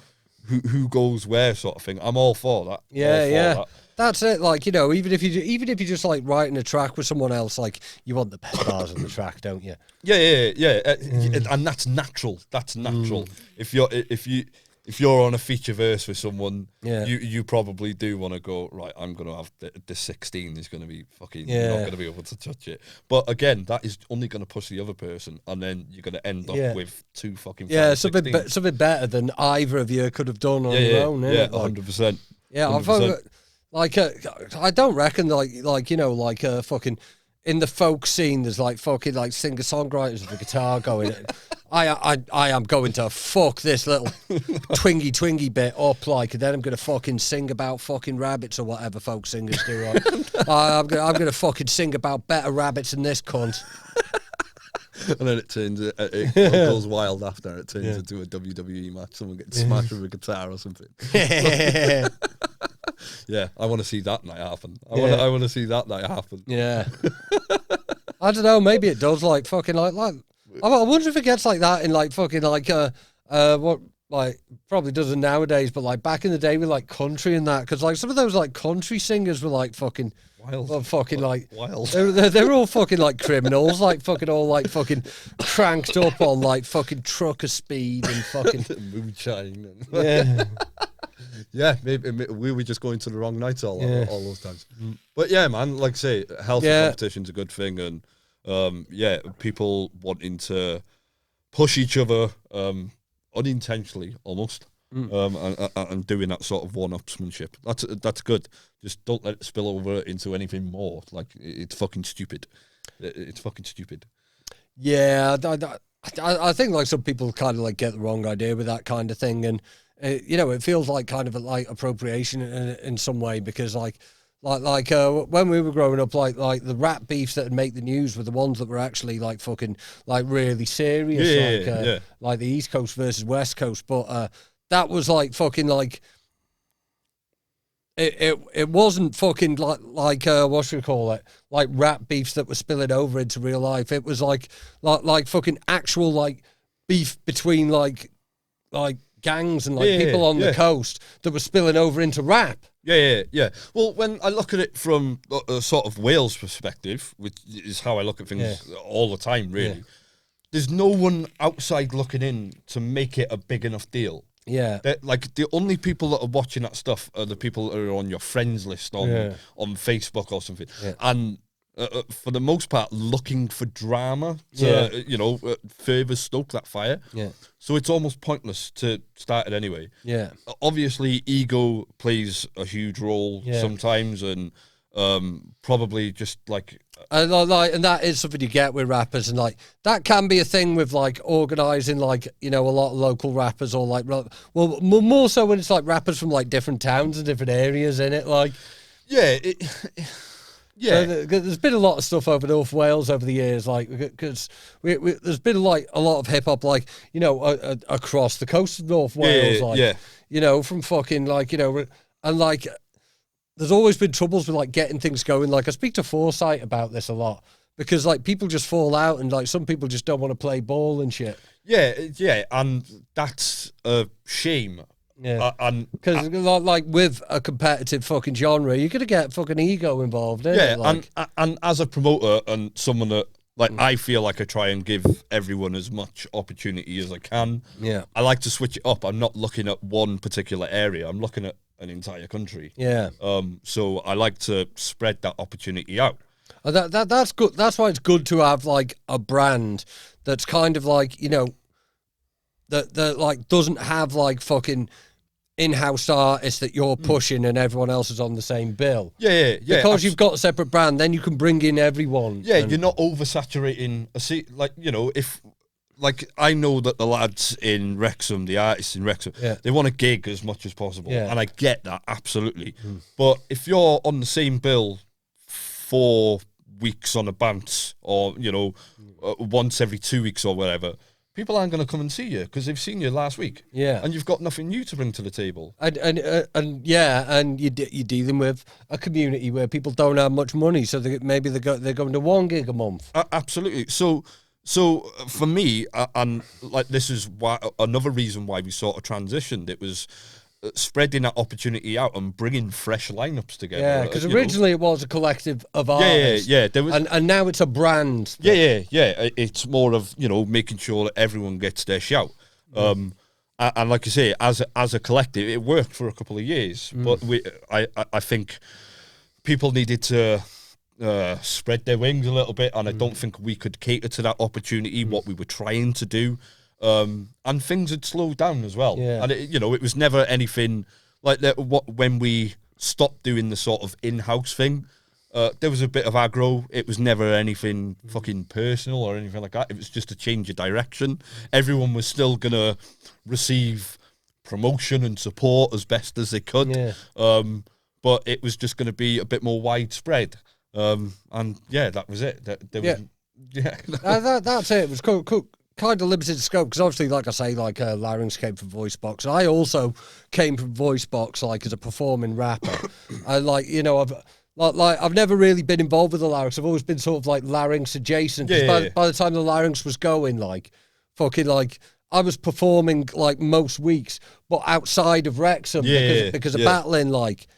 who goes where, sort of thing, I'm all for that. That. That's it. Like, you know, even if you just like writing a track with someone else, like, you want the best bars on the track, don't you? And that's natural. If you're on a feature verse with someone, you probably do want to go, right, I'm going to have the 16 is going to be fucking, you're not going to be able to touch it. But again, that is only going to push the other person, and then you're going to end up with two fucking something better than either of you could have done on your own. Yeah, 100%. Yeah, 100%. I don't reckon, like you know, like fucking in the folk scene, there's like fucking like singer-songwriters with the guitar going. I am going to fuck this little twingy bit up, like, and then I'm going to fucking sing about fucking rabbits or whatever folk singers do. Right? I'm gonna fucking sing about better rabbits than this cunt. And then it goes wild after. It turns into a WWE match. Someone gets smashed with a guitar or something. Yeah, I want to see that night happen. I want to see that night happen. Yeah. I don't know. Maybe it does. Like fucking like. I wonder if it gets like that in like fucking like what like probably doesn't nowadays, but like back in the day with like country and that, because like some of those like country singers were like fucking wild, wild. They're all fucking like criminals, like fucking all like fucking cranked up on like fucking trucker speed and fucking moonshine. Yeah, maybe we were just going to the wrong nights all those times. But yeah, man, like I say, healthy competition's a good thing, and people wanting to push each other unintentionally almost, and doing that sort of one-upsmanship. That's good. Just don't let it spill over into anything more. Like, it's fucking stupid. It's fucking stupid. Yeah, I think like some people kind of like get the wrong idea with that kind of thing, and it feels like kind of a like appropriation in some way, because like when we were growing up, like the rap beefs that would make the news were the ones that were actually like fucking like really serious, like the East Coast versus West Coast, but that was like fucking like. It wasn't fucking like what should we call it, like rap beefs that were spilling over into real life. It was like fucking actual like beef between like gangs and like people on the coast that were spilling over into rap. Yeah. Well, when I look at it from a sort of Wales perspective, which is how I look at things all the time, really, there's no one outside looking in to make it a big enough deal. Yeah, like the only people that are watching that stuff are the people that are on your friends list on Facebook or something, and for the most part, looking for drama to further stoke that fire. Yeah. So it's almost pointless to start it anyway. Yeah. Obviously, ego plays a huge role sometimes, and probably just like. And that is something you get with rappers, and like that can be a thing with like organising, like a lot of local rappers, or like more so when it's like rappers from like different towns and different areas in it, like there's been a lot of stuff over North Wales over the years, like because there's been like a lot of hip hop, like across the coast of North Wales, from fucking like and like. There's always been troubles with like getting things going. Like I speak to Foresight about this a lot, because like people just fall out, and like some people just don't want to play ball and shit. Yeah, and that's a shame. Yeah, and because like with a competitive fucking genre, you're gonna get fucking ego involved. And as a promoter and someone that like I feel like I try and give everyone as much opportunity as I can. Yeah, I like to switch it up. I'm not looking at one particular area. I'm looking at an entire country. Yeah. So I like to spread that opportunity out. That's good. That's why it's good to have like a brand that's kind of like that like doesn't have like fucking in-house artists that you're pushing and everyone else is on the same bill. Yeah. Because you've got a separate brand, then you can bring in everyone. Yeah, you're not oversaturating a seat. Like if. Like, I know that the lads in Wrexham, the artists in Wrexham, they want to gig as much as possible. Yeah. And I get that, absolutely. But if you're on the same bill 4 weeks on a bounce, or, once every 2 weeks or whatever, people aren't going to come and see you because they've seen you last week. Yeah. And you've got nothing new to bring to the table. And you're dealing with a community where people don't have much money, so they're going to one gig a month. Absolutely. So for me, and like this is why another reason why we sort of transitioned, it was spreading that opportunity out and bringing fresh lineups together. Yeah, because originally it was a collective of artists. Yeah. There was, and now it's a brand. Yeah. It's more of making sure that everyone gets their shout. And like you say, as a collective, it worked for a couple of years, but I think people needed to. Spread their wings a little bit, and I don't think we could cater to that opportunity, what we were trying to do, and things had slowed down as well. Yeah. And it was never anything like that. When we stopped doing the sort of in-house thing, there was a bit of aggro. It was never anything fucking personal or anything like that. It was just a change of direction. Everyone was still gonna receive promotion and support as best as they could, but it was just going to be a bit more widespread. And that was it. That's it. It was cool, kind of limited scope, because obviously, like I say, like Larynx came from Voice Box. I also came from Voice Box, like as a performing rapper. I've never really been involved with the Larynx. I've always been sort of like Larynx adjacent. By the time the Larynx was going, like fucking like. I was performing like most weeks, but outside of Wrexham because of battling, like.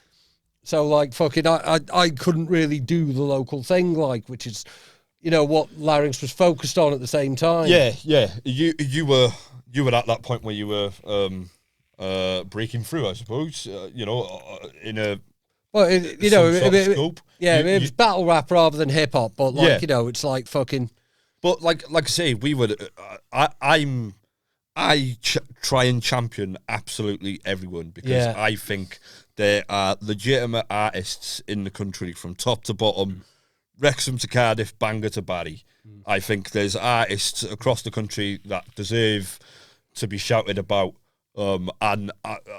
So, like, fucking, I couldn't really do the local thing, like, which is, what Larynx was focused on at the same time. Yeah. You were at that point where you were breaking through, I suppose. In a well, scope. Yeah, it was battle rap rather than hip hop, but like it's like fucking. But like I say, we would. I try and champion absolutely everyone because I think there are legitimate artists in the country from top to bottom, Wrexham to Cardiff, Bangor to Barry. I think there's artists across the country that deserve to be shouted about. And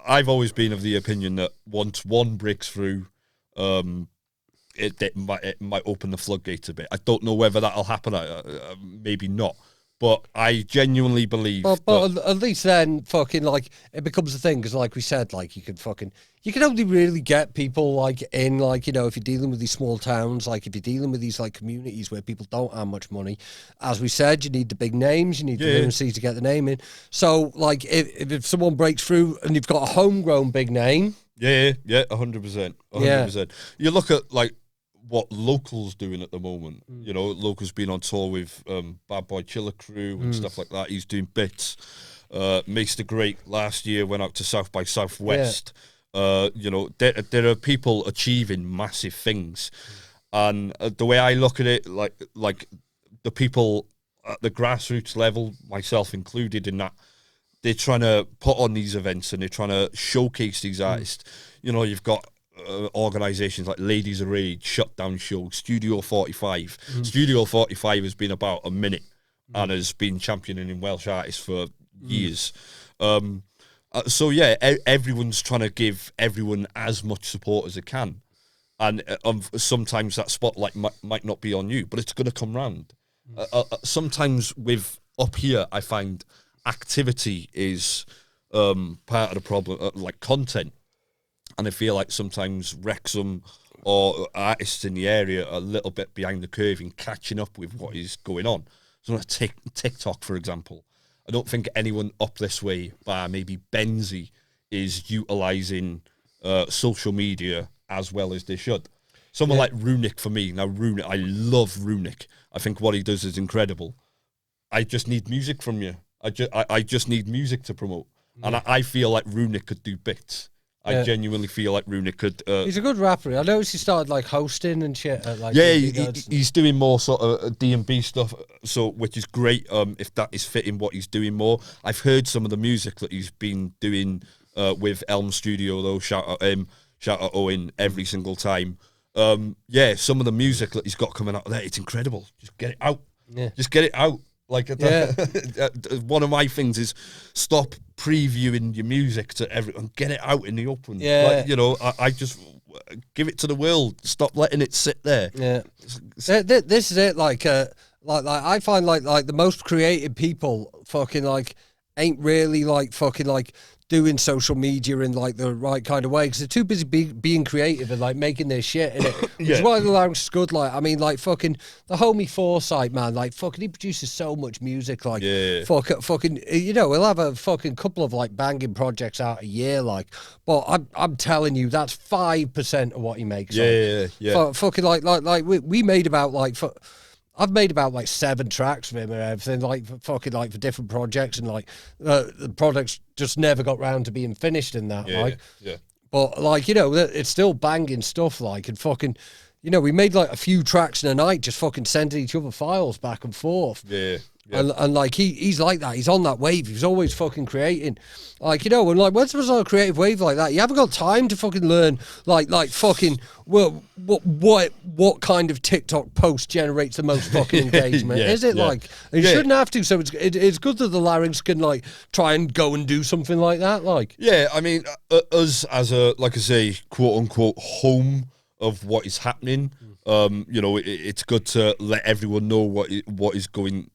I've always been of the opinion that once one breaks through, it might open the floodgates a bit. I don't know whether that'll happen. Maybe not. But I genuinely believe. But at least then, fucking like it becomes a thing because, like we said, like you can only really get people like in like if you're dealing with these small towns, like if you're dealing with these like communities where people don't have much money. As we said, you need the big names, you need the currency to get the name in. So like if someone breaks through and you've got a homegrown big name, 100%. You look at like what Local's doing at the moment. Local's been on tour with Bad Boy Chiller Crew and stuff like that. He's doing bits. Mr. Great last year went out to South by Southwest. There are people achieving massive things. And the way I look at it, like the people at the grassroots level, myself included in that, they're trying to put on these events and they're trying to showcase these artists. You've got organisations like Ladies of Rage, Shutdown Show, Studio 45. Studio 45 has been about a minute and has been championing in Welsh artists for years. Everyone's trying to give everyone as much support as they can. And sometimes that spotlight might not be on you, but it's going to come round. Sometimes with up here, I find activity is part of the problem, like content. And I feel like sometimes Wrexham or artists in the area are a little bit behind the curve in catching up with what is going on. So take TikTok, for example. I don't think anyone up this way, bar maybe Benzie, is utilising social media as well as they should. Someone like Runic for me. Now, Runic, I love Runic. I think what he does is incredible. I just need music from you. I just need music to promote. And I feel like Runic could do bits. I genuinely feel like Runic could. He's a good rapper. I noticed he started like hosting and shit. He's doing more sort of D&B stuff, which is great. If that is fitting what he's doing more, I've heard some of the music that he's been doing with Elm Studio though. Shout out him, shout out Owen every single time. Some of the music that he's got coming out there, it's incredible. Just get it out. Just get it out. Like one of my things is stop previewing your music to everyone. Get it out in the open. I just give it to the world. Stop letting it sit there. This is it. Like I find like the most creative people fucking like ain't really like fucking like doing social media in like the right kind of way because they're too busy being creative and like making their shit in it. Which is why the Larynx is good. Like I mean, like fucking the homie Foresight, man. Like fucking he produces so much music. Like fucking we'll have a fucking couple of like banging projects out a year. Like, but I'm telling you, that's 5% of what he makes. Fucking like we made about like. I've made about like 7 tracks for him and everything, like fucking like for different projects, and like the products just never got round to being finished in that. But like it's still banging stuff. Like and fucking, we made like a few tracks in a night, just fucking sending each other files back and forth. And like he's like that. He's on that wave. He's always fucking creating. Like and like once there's on a creative wave like that, you haven't got time to fucking learn like fucking what kind of TikTok post generates the most fucking engagement. Is it like you shouldn't have to? So it's good that the Larynx can like try and go and do something like that. Like I mean us as a like I say quote unquote home of what is happening. It's good to let everyone know what is going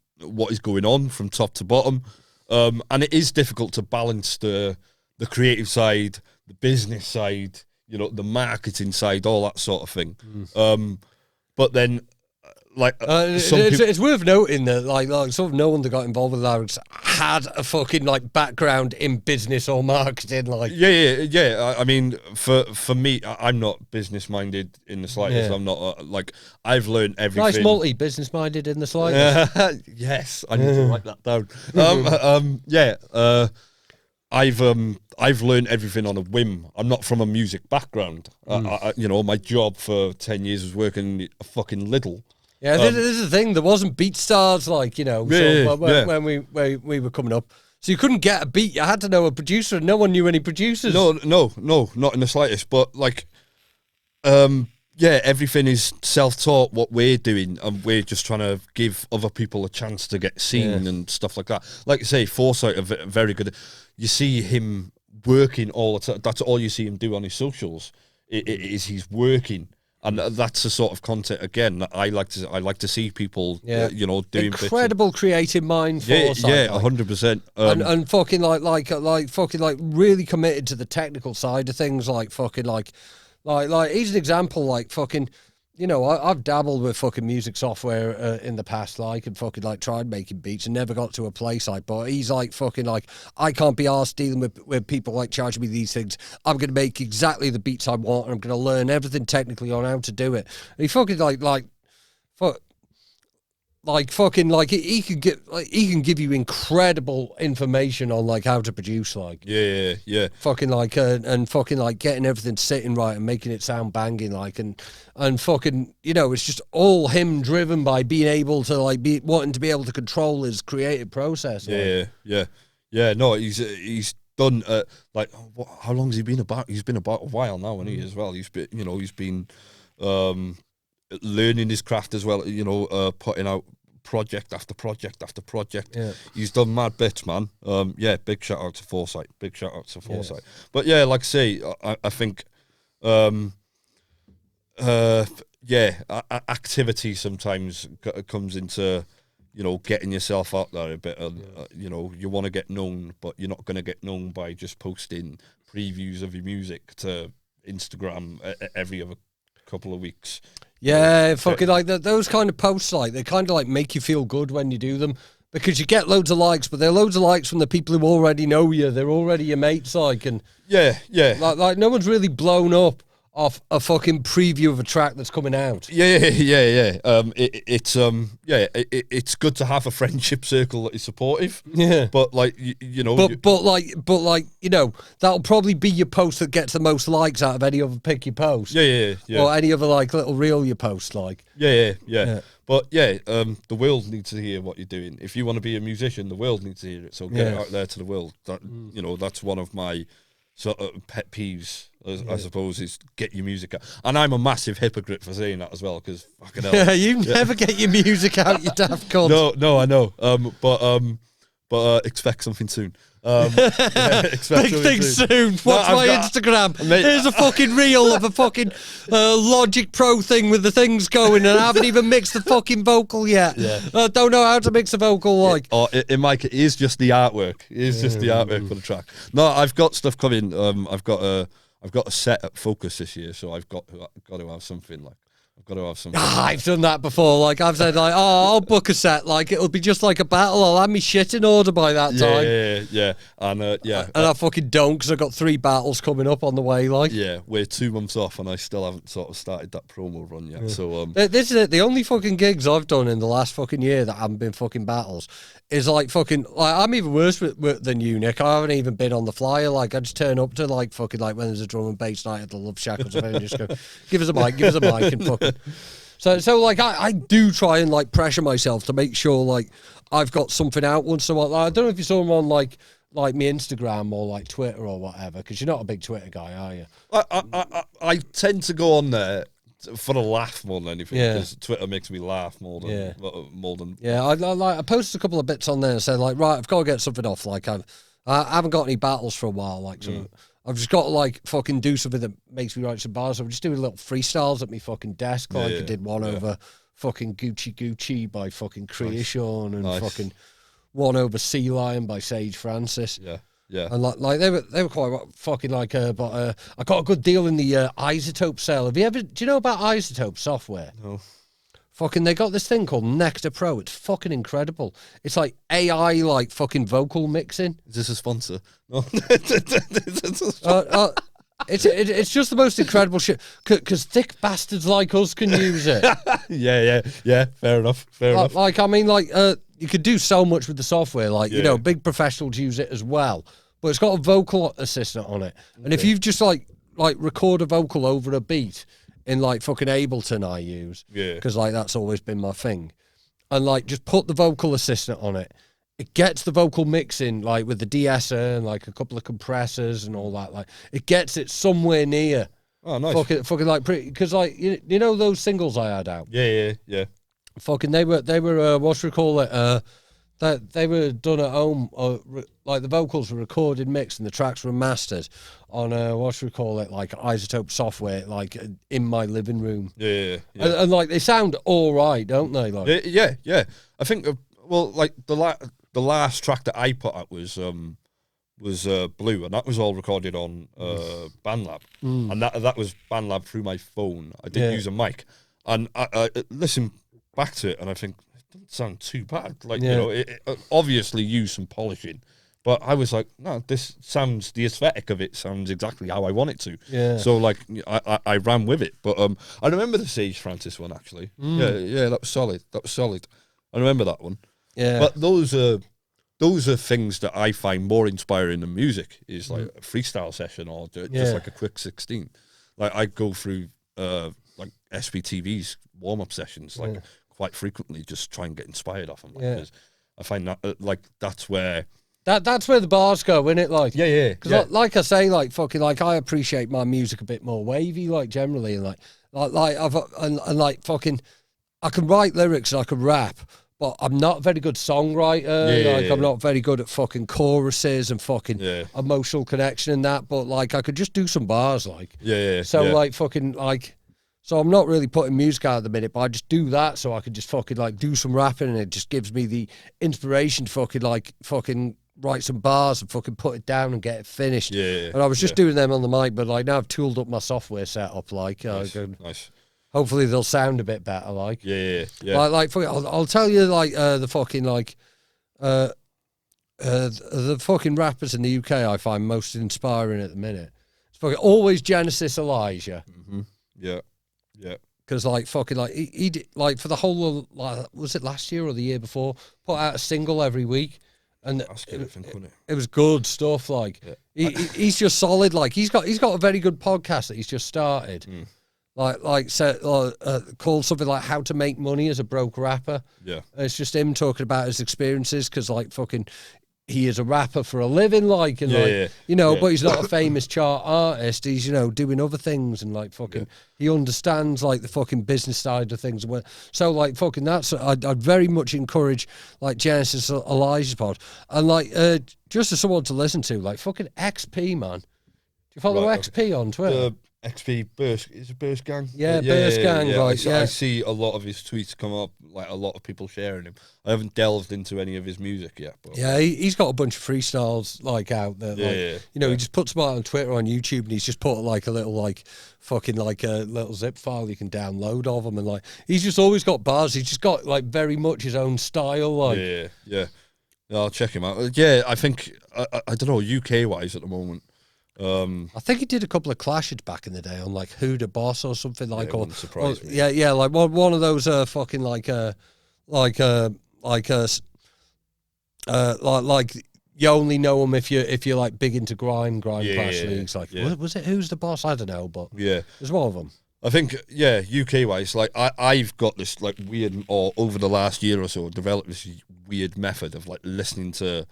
on from top to bottom, and it is difficult to balance the creative side, the business side, the marketing side, all that sort of thing. But then it's worth noting that like sort of no one that got involved with Larynx had a fucking like background in business or marketing. Like I mean, for me, I'm not business minded in the slightest. I'm not I've learned everything. Nice multi business minded in the slightest. Yes, I need to write that down. I've learned everything on a whim. I'm not from a music background. My job for 10 years was working a fucking Lidl. Yeah, this is the thing. There wasn't beat stars when we were coming up. So you couldn't get a beat. You had to know a producer, and no one knew any producers. No, not in the slightest. But everything is self-taught. What we're doing, and we're just trying to give other people a chance to get seen and stuff like that. Like you say, Foresight are very good. You see him working all the time. That's all you see him do on his socials. Is he's working. And that's the sort of content again that I like to see people, doing incredible creative mind. Foresight, 100%, and fucking like really committed to the technical side of things. Like he's an example. Like fucking, I've dabbled with fucking music software in the past, and fucking tried making beats and never got to a place but he's fucking I can't be arsed dealing with people charging me these things. I'm going to make exactly the beats I want, and I'm going to learn everything technically on how to do it. And he fucking he can give you incredible information on how to produce fucking and fucking getting everything sitting right and making it sound banging and fucking it's just all him driven by being able to be wanting to be able to control his creative process. No, he's done how long has he been about? He's been about a while now, hasn't he, as well? He's been learning his craft as well, putting out project after project after project. He's done mad bits, man. Big shout out to Foresight. But like I say, I think activity sometimes comes into getting yourself out there a bit. You want to get known, but you're not going to get known by just posting previews of your music to Instagram every other couple of weeks. Yeah, fucking those kind of posts, they kind of make you feel good when you do them, because you get loads of likes, but they're loads of likes from the people who already know you. They're already your mates, and no one's really blown up off a fucking preview of a track that's coming out. It's good to have a friendship circle that is supportive. Yeah, but that'll probably be your post that gets the most likes out of any other pick you post. Yeah. Or any other little reel you post. But the world needs to hear what you're doing. If you want to be a musician, the world needs to hear it. So get it out there to the world. That that's one of my sort of pet peeves, I suppose, is get your music out. And I'm a massive hypocrite for saying that as well, because fucking hell. You never get your music out, you daft cunt. No, I know. But expect something soon. Big things soon. Watch my Instagram. Here's a fucking reel of a fucking Logic Pro thing with the things going, and I haven't even mixed the fucking vocal yet. Don't know how to mix a vocal it is just the artwork. It is just the artwork for the track. No, I've got stuff coming. I've got a set at Focus this year, so I've got to have something I've done that before. I've said, I'll book a set. It'll be just like a battle. I'll have me shit in order by that time. Yeah. And I fucking don't, because I've got 3 battles coming up on the way. Yeah, we're 2 months off, and I still haven't sort of started that promo run yet. Yeah. So this is it. The only fucking gigs I've done in the last fucking year that haven't been fucking battles is I'm even worse than you, Nick. I haven't even been on the flyer. I just turn up to when there's a drum and bass night at the Love Shack or something, and just go, give us a mic, and fucking. So I do try and pressure myself to make sure I've got something out once in a while. I don't know if you saw them on my Instagram or Twitter or whatever, because you're not a big Twitter guy, are you? I tend to go on there for a laugh more than anything, because Twitter makes me laugh more than I posted a couple of bits on there and said right, I've got to get something off. I haven't got any battles for a while, so I've just got to fucking do something that makes me write some bars. So I'm just doing little freestyles at my fucking desk. I did one over fucking Gucci by fucking Creation, and fucking one over Sea Lion by Sage Francis. Yeah, and they were quite fucking but I got a good deal in the Isotope sale. Do you know about Isotope software? No. Fucking, they got this thing called Nectar Pro. It's fucking incredible. It's AI fucking vocal mixing. Is this a sponsor? No. It's just the most incredible shit, because thick bastards like us can use it. Yeah. Fair enough. You could do so much with the software. Big professionals use it as well. but it's got a vocal assistant on it. And if you've just like record a vocal over a beat in like fucking Ableton, I use, because like that's always been my thing, and like just put the vocal assistant on it. It gets the vocal mixing like with the de-esser and like a couple of compressors and all that. Like it gets it somewhere near. Oh, nice. Fucking like pretty, because like you know those singles I had out. Yeah. Fucking they were what should we call it? That they were done at home. Like the vocals were recorded, mixed, and the tracks were mastered on what should we call it? Like isotope software, like in my living room. Yeah. And like they sound all right, don't they? Like Yeah. I think like the last track that I put out was Blue, and that was all recorded on BandLab, and that was BandLab through my phone. I didn't use a mic, and I listen back to it, and I think it doesn't sound too bad. Like you know, it obviously used some polishing, but I was like, no, this sounds, the aesthetic of it sounds exactly how I want it to. Yeah. So like I ran with it, but I remember the Sage Francis one actually. Yeah, that was solid. I remember that one. Yeah, but those are things that I find more inspiring than music, is like a freestyle session or just like a quick 16. Like I go through like SPTV's warm-up sessions like quite frequently, just try and get inspired off them. Because I find that like that's where the bars go, innit? Like because like I say, like fucking like I appreciate my music a bit more wavy, like generally, and like I've and like fucking I can write lyrics and I can rap. But I'm not a very good songwriter. I'm not very good at fucking choruses and fucking emotional connection and that. But like, I could just do some bars, like. So like, fucking like, so I'm not really putting music out at the minute, but I just do that so I can just fucking like do some rapping, and it just gives me the inspiration to fucking write some bars and fucking put it down and get it finished. And I was just doing them on the mic, but like now I've tooled up my software setup, like. Nice. Hopefully they'll sound a bit better, like. Yeah. Like I'll tell you, like the fucking like, the fucking rappers in the UK I find most inspiring at the minute. It's fucking always Genesis Elijah. Yeah. Because like fucking like he did, like for the whole of, like, was it last year or the year before, put out a single every week, and it was good stuff. Like he's just solid. Like he's got a very good podcast that he's just started. Called something like How to Make Money as a Broke Rapper. Yeah. And it's just him talking about his experiences, because like fucking he is a rapper for a living, like, and but he's not a famous chart artist. He's, doing other things, and like fucking he understands like the fucking business side of things. So like fucking that's, I'd very much encourage like Genesis Elijah's pod, and like just as someone to listen to, like fucking XP, man. Do you follow XP on Twitter? XP Burst, is it Burst Gang? Yeah, Burst Gang, right. I see a lot of his tweets come up, like a lot of people sharing him. I haven't delved into any of his music yet. But he's got a bunch of freestyles like out there. He just puts them out on Twitter, on YouTube, and he's just put like a little like fucking like a little zip file you can download of him, and like he's just always got bars. He's just got like very much his own style. Like yeah. I'll check him out. Yeah, I think I don't know, UK wise at the moment. I think he did a couple of clashes back in the day on like Who the Boss or something like, or surprise me. Like one of those fucking like you only know him if you're like big into grime clash leagues. Like was it Who's the Boss? I don't know, but there's one of them. I think UK wise, like I've got this like weird, or over the last year or so, developed this weird method of like listening to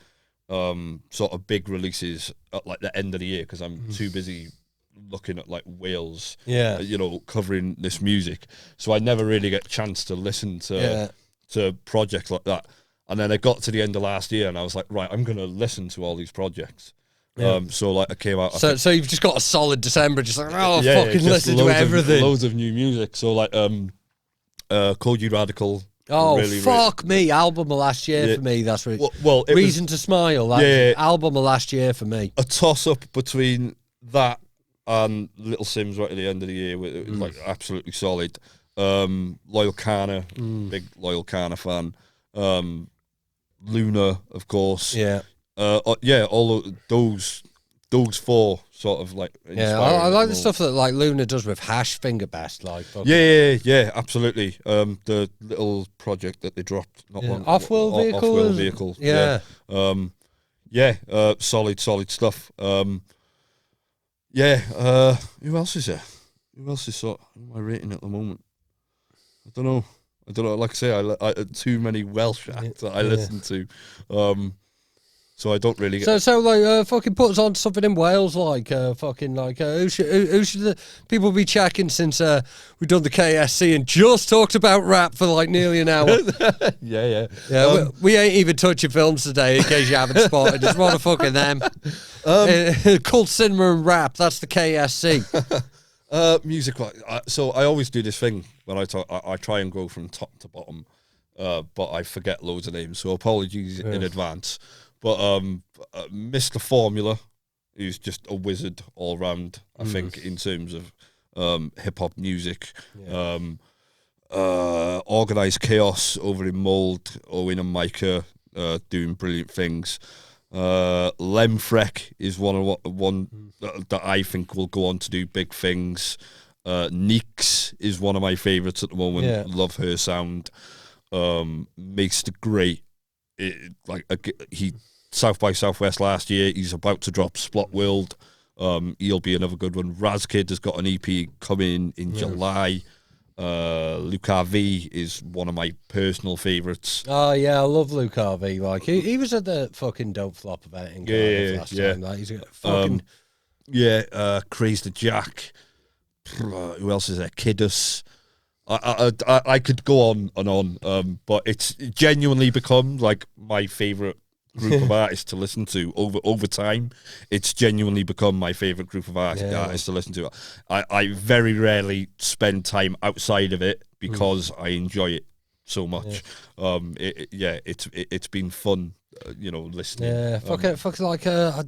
sort of big releases at like the end of the year, because I'm too busy looking at like Wales, covering this music, so I never really get a chance to listen to projects like that. And then I got to the end of last year, and I was like, right, I'm gonna listen to all these projects. So like I came out. So you've just got a solid December, just like fucking listen to everything, loads of new music. So like Code You Radical. Oh, really, fuck me. Album of last year for me. That's really... Well, Reason to Smile. Album of last year for me. A toss-up between that and Little Sims right at the end of the year. It was like absolutely solid. Loyal Kana, big Loyal Kana fan. Luna, of course. All those four sort of like. I like the stuff that like Luna does with Hash Finger Best, like. Yeah, absolutely. The little project that they dropped not long. Off-World Vehicle. Off-World Vehicle. Yeah. Yeah, solid stuff. Yeah, who else is there? Who else is who am I rating at the moment? I don't know. Like I say, I too many Welsh acts that I listen to. So I don't really get... So like, fucking put us on to something in Wales, like, fucking, like, who should the people be checking since we've done the KSC and just talked about rap for like nearly an hour? Yeah. We ain't even touching films today, in case you haven't spotted. It's one of fucking them. Cult cinema and rap, that's the KSC. Music, so I always do this thing when I talk. I try and go from top to bottom, but I forget loads of names, so apologies in advance. But Mr. Formula, who's just a wizard all round, I think, in terms of hip-hop music. Organised Chaos over in Mould, Owen and Micah doing brilliant things. Lemfrek is one that I think will go on to do big things. Neeks is one of my favourites at the moment. Love her sound. Makes the great... he South by Southwest last year. He's about to drop Splot World. He'll be another good one. Razkid has got an EP coming in July. Luke RV is one of my personal favourites. Oh yeah, I love Luke RV. Like he was at the fucking Dope Flop event in Cardiff last time. Like, he's fucking Craze the Jack. Who else is there? Kidus. I could go on and on, but it's genuinely become like my favourite group of artists to listen to over time. It's genuinely become my favourite group of artists to listen to. I very rarely spend time outside of it because I enjoy it so much. It's been fun, listening. Yeah, fucking like I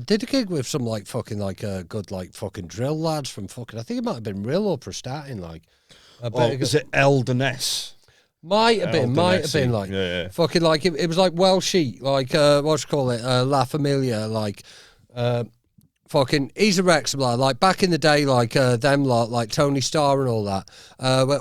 did a gig with some like fucking like good like fucking drill lads from fucking, I think it might have been Rill or Prestatyn, like. Was it Elderness? Might have been like fucking like it was like Welshie, like what you call it, La Familia, like fucking he's a Wrexham lad, like back in the day, like them lot, like Tony Starr and all that,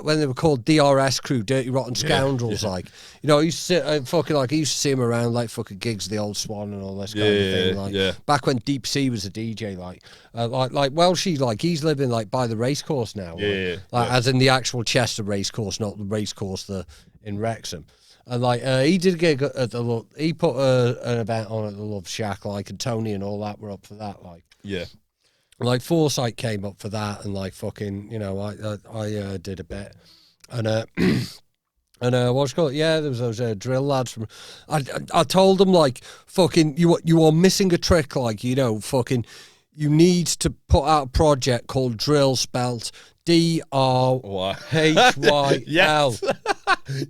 when they were called DRS Crew, Dirty Rotten Scoundrels, like, I used to sit fucking like I used to see him around like fucking gigs of the Old Swan and all this kind of thing, like back when Deep Sea was a DJ, like Welshie, like he's living like by the racecourse now, as in the actual Chester racecourse, not the racecourse in Wrexham. And like he did a gig at the he put an event on at the Love Shack, like, and Tony and all that were up for that, like. Yeah. Like Foresight came up for that, and like fucking, I did a bit, and what's it called? Yeah, there was those drill lads from. I told them like fucking you are missing a trick, like, fucking you need to put out a project called Drill, spelt DRHYL.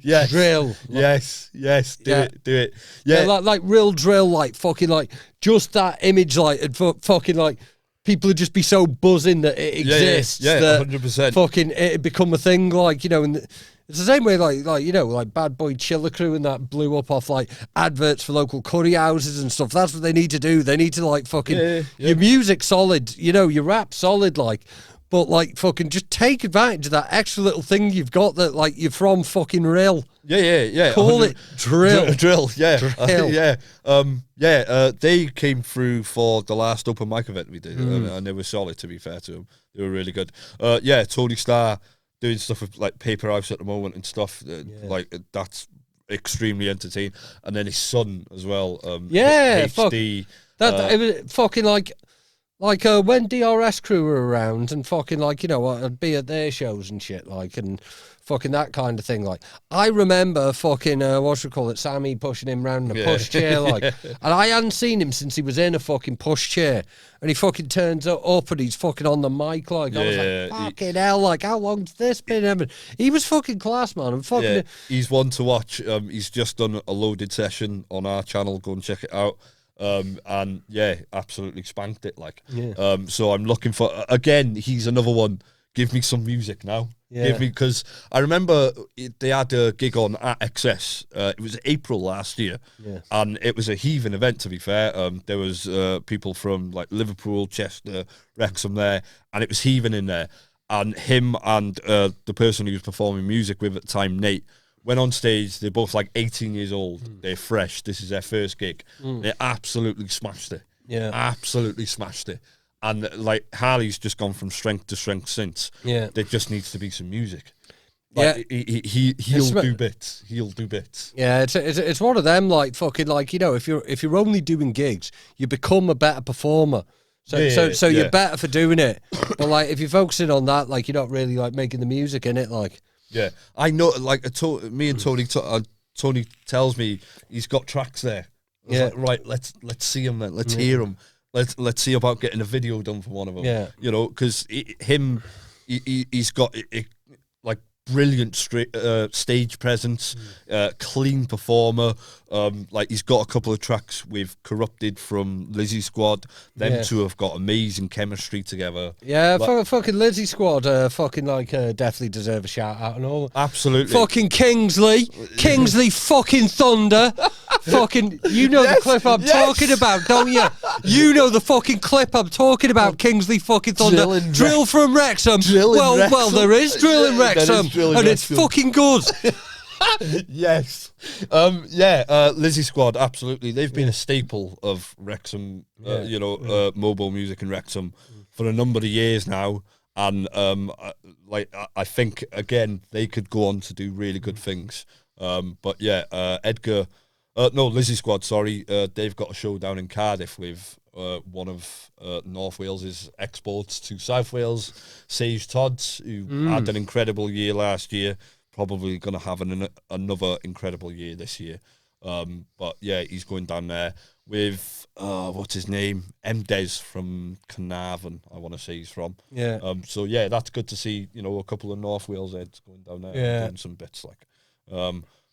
Yes. Drill. Yes. Do it. Yeah. Like real drill, like fucking like just that image, like, and fucking like people would just be so buzzing that it exists. Yeah, that 100%. Fucking it'd become a thing, like, and it's the same way like Bad Boy Chiller Crew and that blew up off like adverts for local curry houses and stuff. That's what they need to do. They need to like fucking your music solid, your rap solid, like. But, like, fucking just take advantage of that extra little thing you've got that, like, you're from fucking Rill. Yeah. Call it drill. Drill, yeah. Drill. They came through for the last open mic event we did, and they were solid, to be fair to them. They were really good. Tony Starr doing stuff with, like, Paper House at the moment and stuff. Like, that's extremely entertaining. And then his son as well. HD. It was fucking, like when DRS Crew were around and fucking like, I'd be at their shows and shit, like, and fucking that kind of thing. Like, I remember fucking, Sammy pushing him around in a pushchair, like, and I hadn't seen him since he was in a fucking pushchair, and he fucking turns up and he's fucking on the mic, like, I was like, fucking hell, like, how long's this been? He was fucking class, man. And fucking he's one to watch. He's just done a loaded session on our channel. Go and check it out. And absolutely spanked it, like. So I'm looking for, again, he's another one. Give me some music now. Give me, because I remember they had a gig on at XS. It was April last year, and it was a heaving event, to be fair. There was people from like Liverpool, Chester, Wrexham there, and it was heaving in there. And him and the person he was performing music with at the time, Nate, went on stage. They're both like 18 years old. They're fresh. This is their first gig. They absolutely smashed it. Yeah. Absolutely smashed it. And like Harley's just gone from strength to strength since. Yeah. There just needs to be some music. Like, he'll do bits. He'll do bits. Yeah, it's one of them, like, fucking, like, you know, if you're only doing gigs, you become a better performer. So you're better for doing it. But like, if you're focusing on that, like, you're not really like making the music in it. Like, yeah, I know. Like, me and Tony, Tony tells me he's got tracks there. I was like, right, let's see him then. Let's hear him. Let's see about getting a video done for one of them. Yeah, you know, because he's got like brilliant stage presence, clean performer. Like, he's got a couple of tracks with Corrupted from Lizzie Squad. Them two have got amazing chemistry together. Yeah, like, fucking Lizzie Squad, fucking like definitely deserve a shout out and all. Absolutely. Fucking Kingsley fucking Thunder. Fucking, you know the clip I'm talking about, don't you? You know the fucking clip I'm talking about, Kingsley fucking Thunder. Drill from Wrexham. Well, there is drill in Wrexham, and it's fucking good. Yes. Lizzie Squad, absolutely. They've been a staple of Wrexham, mobile music in Wrexham for a number of years now. And I think, again, they could go on to do really good things. Lizzie Squad, sorry. They've got a show down in Cardiff with one of North Wales's exports to South Wales, Sage Todds, who had an incredible year last year. Probably going to have another incredible year this year. But yeah, he's going down there with, what's his name? Des from Carnarvon, I want to say he's from. Yeah. So yeah, that's good to see, you know, a couple of North Wales heads going down there and doing some bits like.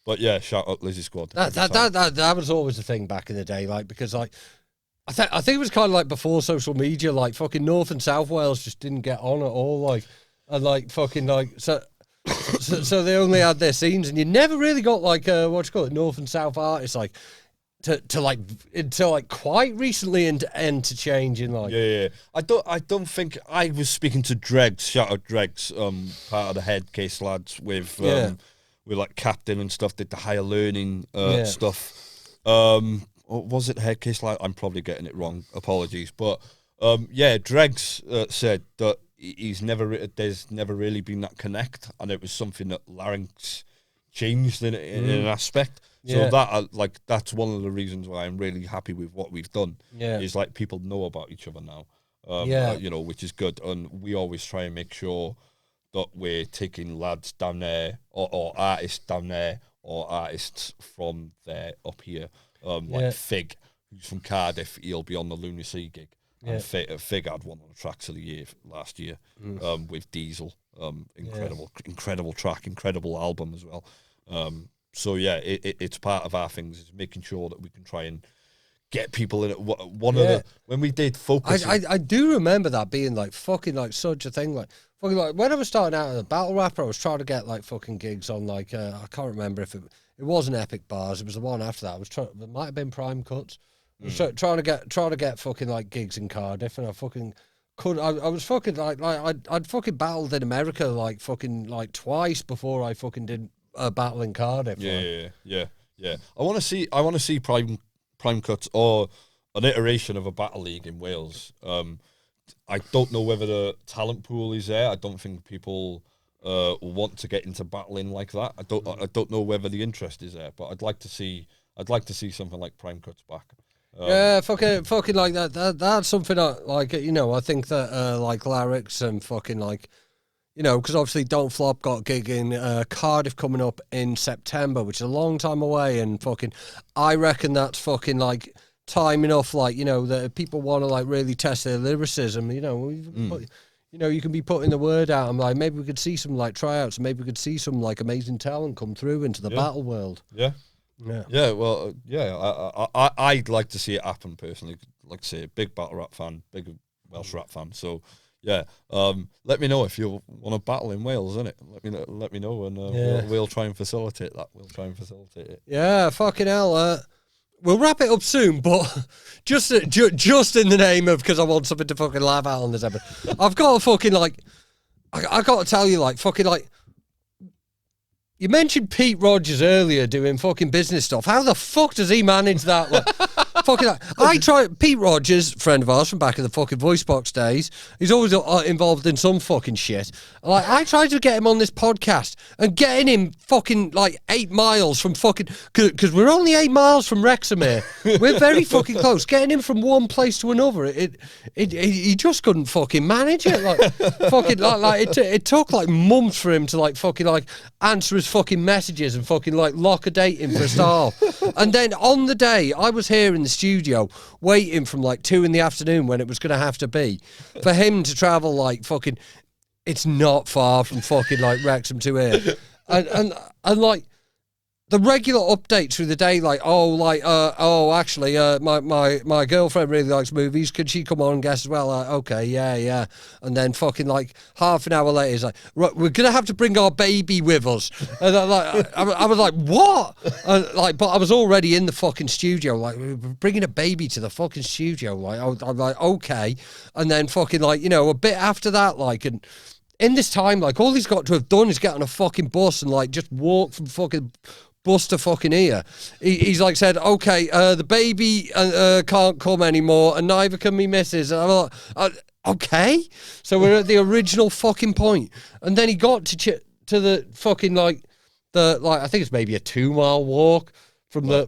But yeah, shout out Lizzie Squad. That was always the thing back in the day, like, because like, I think it was kind of like before social media, like fucking North and South Wales just didn't get on at all, like, and like fucking like so they only had their scenes, and you never really got like North and South artists like to quite recently into changing, like. Yeah. I don't think I was speaking to Dregs. Shout out Dregs, part of the head case lads with like Captain and stuff. Did the higher learning stuff. Was it head case lad? I'm probably getting it wrong. Apologies, but Dregs said that. There's never really been that connect, and it was something that Larynx changed in an aspect. So that's one of the reasons why I'm really happy with what we've done. Yeah, is like people know about each other now. You know, which is good, and we always try and make sure that we're taking lads down there or artists down there or artists from there up here. Like Fig, who's from Cardiff, he'll be on the Lunacy gig. And Fig had one of the tracks of the year last year with Diesel. Incredible track, incredible album as well. So yeah, it's part of our things, is making sure that we can try and get people in it. When we did Focus, I do remember that being like fucking like such a thing, like fucking like when I was starting out as a battle rapper, I was trying to get like fucking gigs on like I can't remember if it wasn't Epic Bars, it was the one after that. It might have been Prime Cuts. Trying to get fucking like gigs in Cardiff, and I fucking couldn't. I was fucking like I'd fucking battled in America like fucking like twice before I fucking did a battle in Cardiff. Yeah. I want to see Prime Cuts or an iteration of a battle league in Wales. I don't know whether the talent pool is there. I don't think people want to get into battling like that. I don't know whether the interest is there, but I'd like to see something like Prime Cuts back. Fucking like that. That's something I like. You know, I think that like Larynx and fucking like, you know, because obviously Don't Flop got a gig in Cardiff coming up in September, which is a long time away, and fucking, I reckon that's fucking like time enough. Like, you know, that if people want to like really test their lyricism, you know, you know, you can be putting the word out. I'm like, maybe we could see some like tryouts, maybe we could see some like amazing talent come through into the battle world. I'd like to see it happen personally. Like I say, big battle rap fan, big Welsh rap fan. So let me know if you want to battle in Wales, innit? Let me know, and we'll try and facilitate that. Yeah, fucking hell. We'll wrap it up soon, but just in the name of, because I want something to fucking laugh at on this episode, I've got to fucking like, I got to tell you, like, fucking like, You mentioned Pete Rogers earlier doing fucking business stuff. How the fuck does he manage that? Like, Pete Rogers, friend of ours from back in the fucking voice box days, he's always involved in some fucking shit. Like, I tried to get him on this podcast and getting him fucking like 8 miles from fucking, because we're only 8 miles from Wrexham here. We're very fucking close. Getting him from one place to another, he just couldn't fucking manage it. Like, fucking it took like months for him to like fucking like answer his fucking messages and fucking like lock a date in for a start. And then on the day, I was here in the studio waiting from like 2 in the afternoon when it was going to have to be for him to travel like fucking, it's not far from fucking like Wrexham to here. And like the regular updates through the day, like, actually, my girlfriend really likes movies. Could she come on and guest as well? Okay, yeah. And then fucking like half an hour later, he's like, right, we're gonna have to bring our baby with us. And I was like, what? And like, but I was already in the fucking studio. Like, we're bringing a baby to the fucking studio. Like, I'm like, okay. And then fucking like, you know, a bit after that, like, and in this time, like, all he's got to have done is get on a fucking bus and like just walk from fucking bus to fucking here. He's like said, okay, the baby can't come anymore, and neither can me missus. And I'm like, okay. So we're at the original fucking point, and then he got to the fucking like I think it's maybe a 2-mile walk from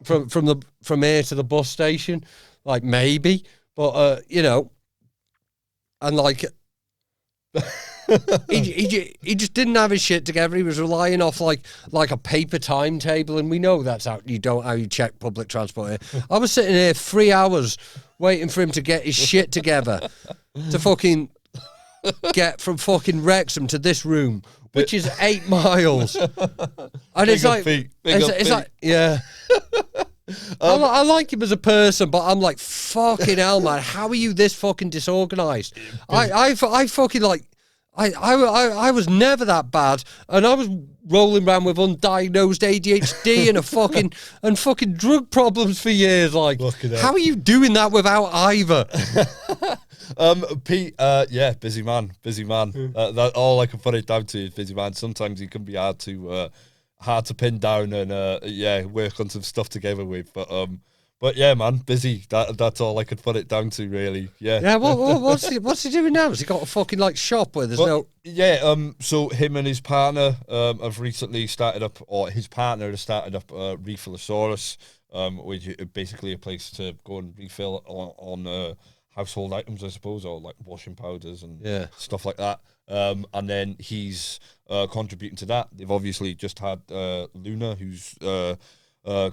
from here to the bus station, like maybe, but you know, and like. he just didn't have his shit together. He was relying off like a paper timetable, and we know that's how you check public transport here. I was sitting here 3 hours waiting for him to get his shit together to fucking get from fucking Wrexham to this room, which is 8 miles. And it's like, it's like, yeah. I like him as a person, but I'm like, fucking hell, man, how are you this fucking disorganized? I fucking like, I was never that bad, and I was rolling around with undiagnosed ADHD and fucking drug problems for years. Like, how are you doing that without either? Pete, yeah, busy man. That all I can put it down to is busy man. Sometimes he can be hard to pin down and work on some stuff together with, but yeah, man, busy. That's all I could put it down to, really. Yeah. Yeah. What's he doing now? Has he got a fucking like shop where there's no? Yeah. So him and his partner have recently started up, or his partner has started up Refillosaurus, which is basically a place to go and refill on household items, I suppose, or like washing powders and stuff like that. And then he's contributing to that. They've obviously just had Luna, who's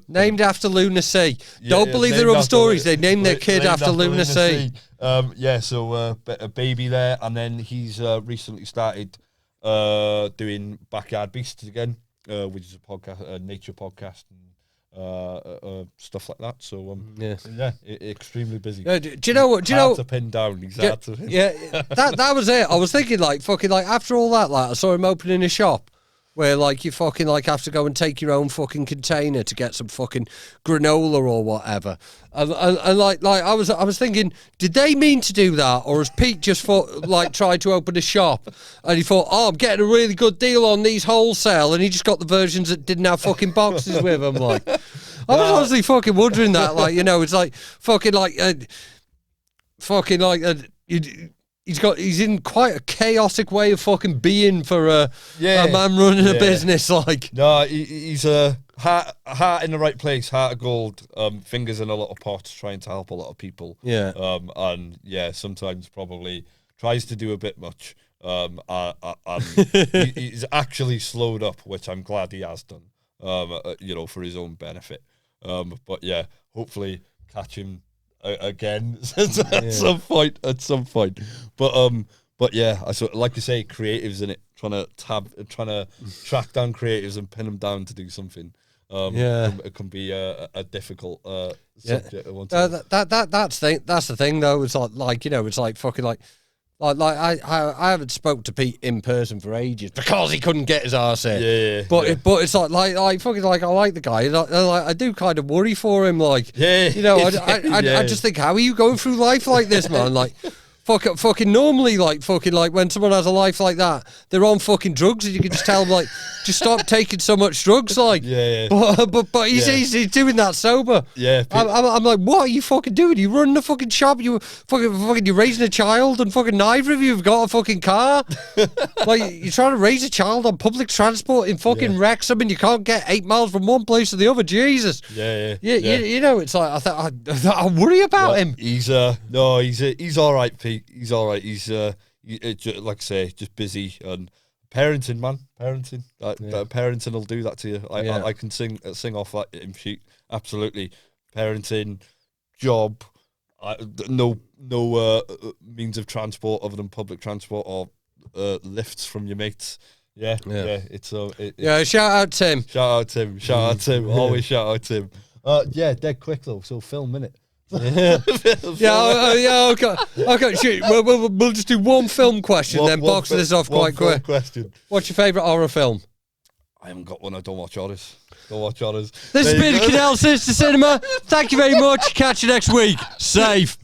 named after Luna C. Don't believe their own stories. They named their kid after Luna C. So a baby there, and then he's recently started doing Backyard Beasts again, which is a podcast, a nature podcast, and stuff like that. So extremely busy. Do you know what? Do you know to pin down? Exactly. Yeah, that was it. I was thinking like fucking like after all that, like I saw him opening a shop where like you fucking like have to go and take your own fucking container to get some fucking granola or whatever. And like I was thinking, did they mean to do that, or has Pete just tried to open a shop and he thought, oh, I'm getting a really good deal on these wholesale, and he just got the versions that didn't have fucking boxes with them. Like, I was honestly fucking wondering that. Like, you know, it's like fucking like He's in quite a chaotic way of fucking being for a man running a business. Like, no, he's a heart in the right place, heart of gold, fingers in a lot of pots, trying to help a lot of people. Yeah. And sometimes probably tries to do a bit much. And he's actually slowed up, which I'm glad he has done. For his own benefit. But yeah, hopefully catch him again at some point. But yeah, I like you say, creatives in it, trying to track down creatives and pin them down to do something. It can be a difficult subject. That's the thing though. It's like you know, it's like fucking like I haven't spoke to Pete in person for ages because he couldn't get his arse in. But it's like fucking like I like the guy. I do kind of worry for him. Like, you know, I just think, how are you going through life like this, man? Like, fucking normally, like, fucking, like, when someone has a life like that, they're on fucking drugs, and you can just tell them, like, just stop taking so much drugs, like. Yeah. But he's doing that sober. Yeah. I'm like, what are you fucking doing? You running a fucking shop? You you're raising a child, and fucking neither of you have got a fucking car. Like, you're trying to raise a child on public transport in fucking Wrexham, and you can't get 8 miles from one place to the other. Jesus. Yeah. You know, it's like I worry about him. He's he's all right, Pete. He's all right. He's like I say, just busy and parenting, man. Parenting. Parenting will do that to you. I can sing off that hymn sheet. Absolutely. Parenting, job, no means of transport other than public transport or lifts from your mates. Yeah. Shout out Tim. Always shout out Tim. Dead quick though. So film innit. Okay. Shoot, we'll just do one film question, then box this off quite quick. Question. What's your favourite horror film? I haven't got one. I don't watch horrors. This has been Kinell Sinister Cinema. Thank you very much. Catch you next week. Safe.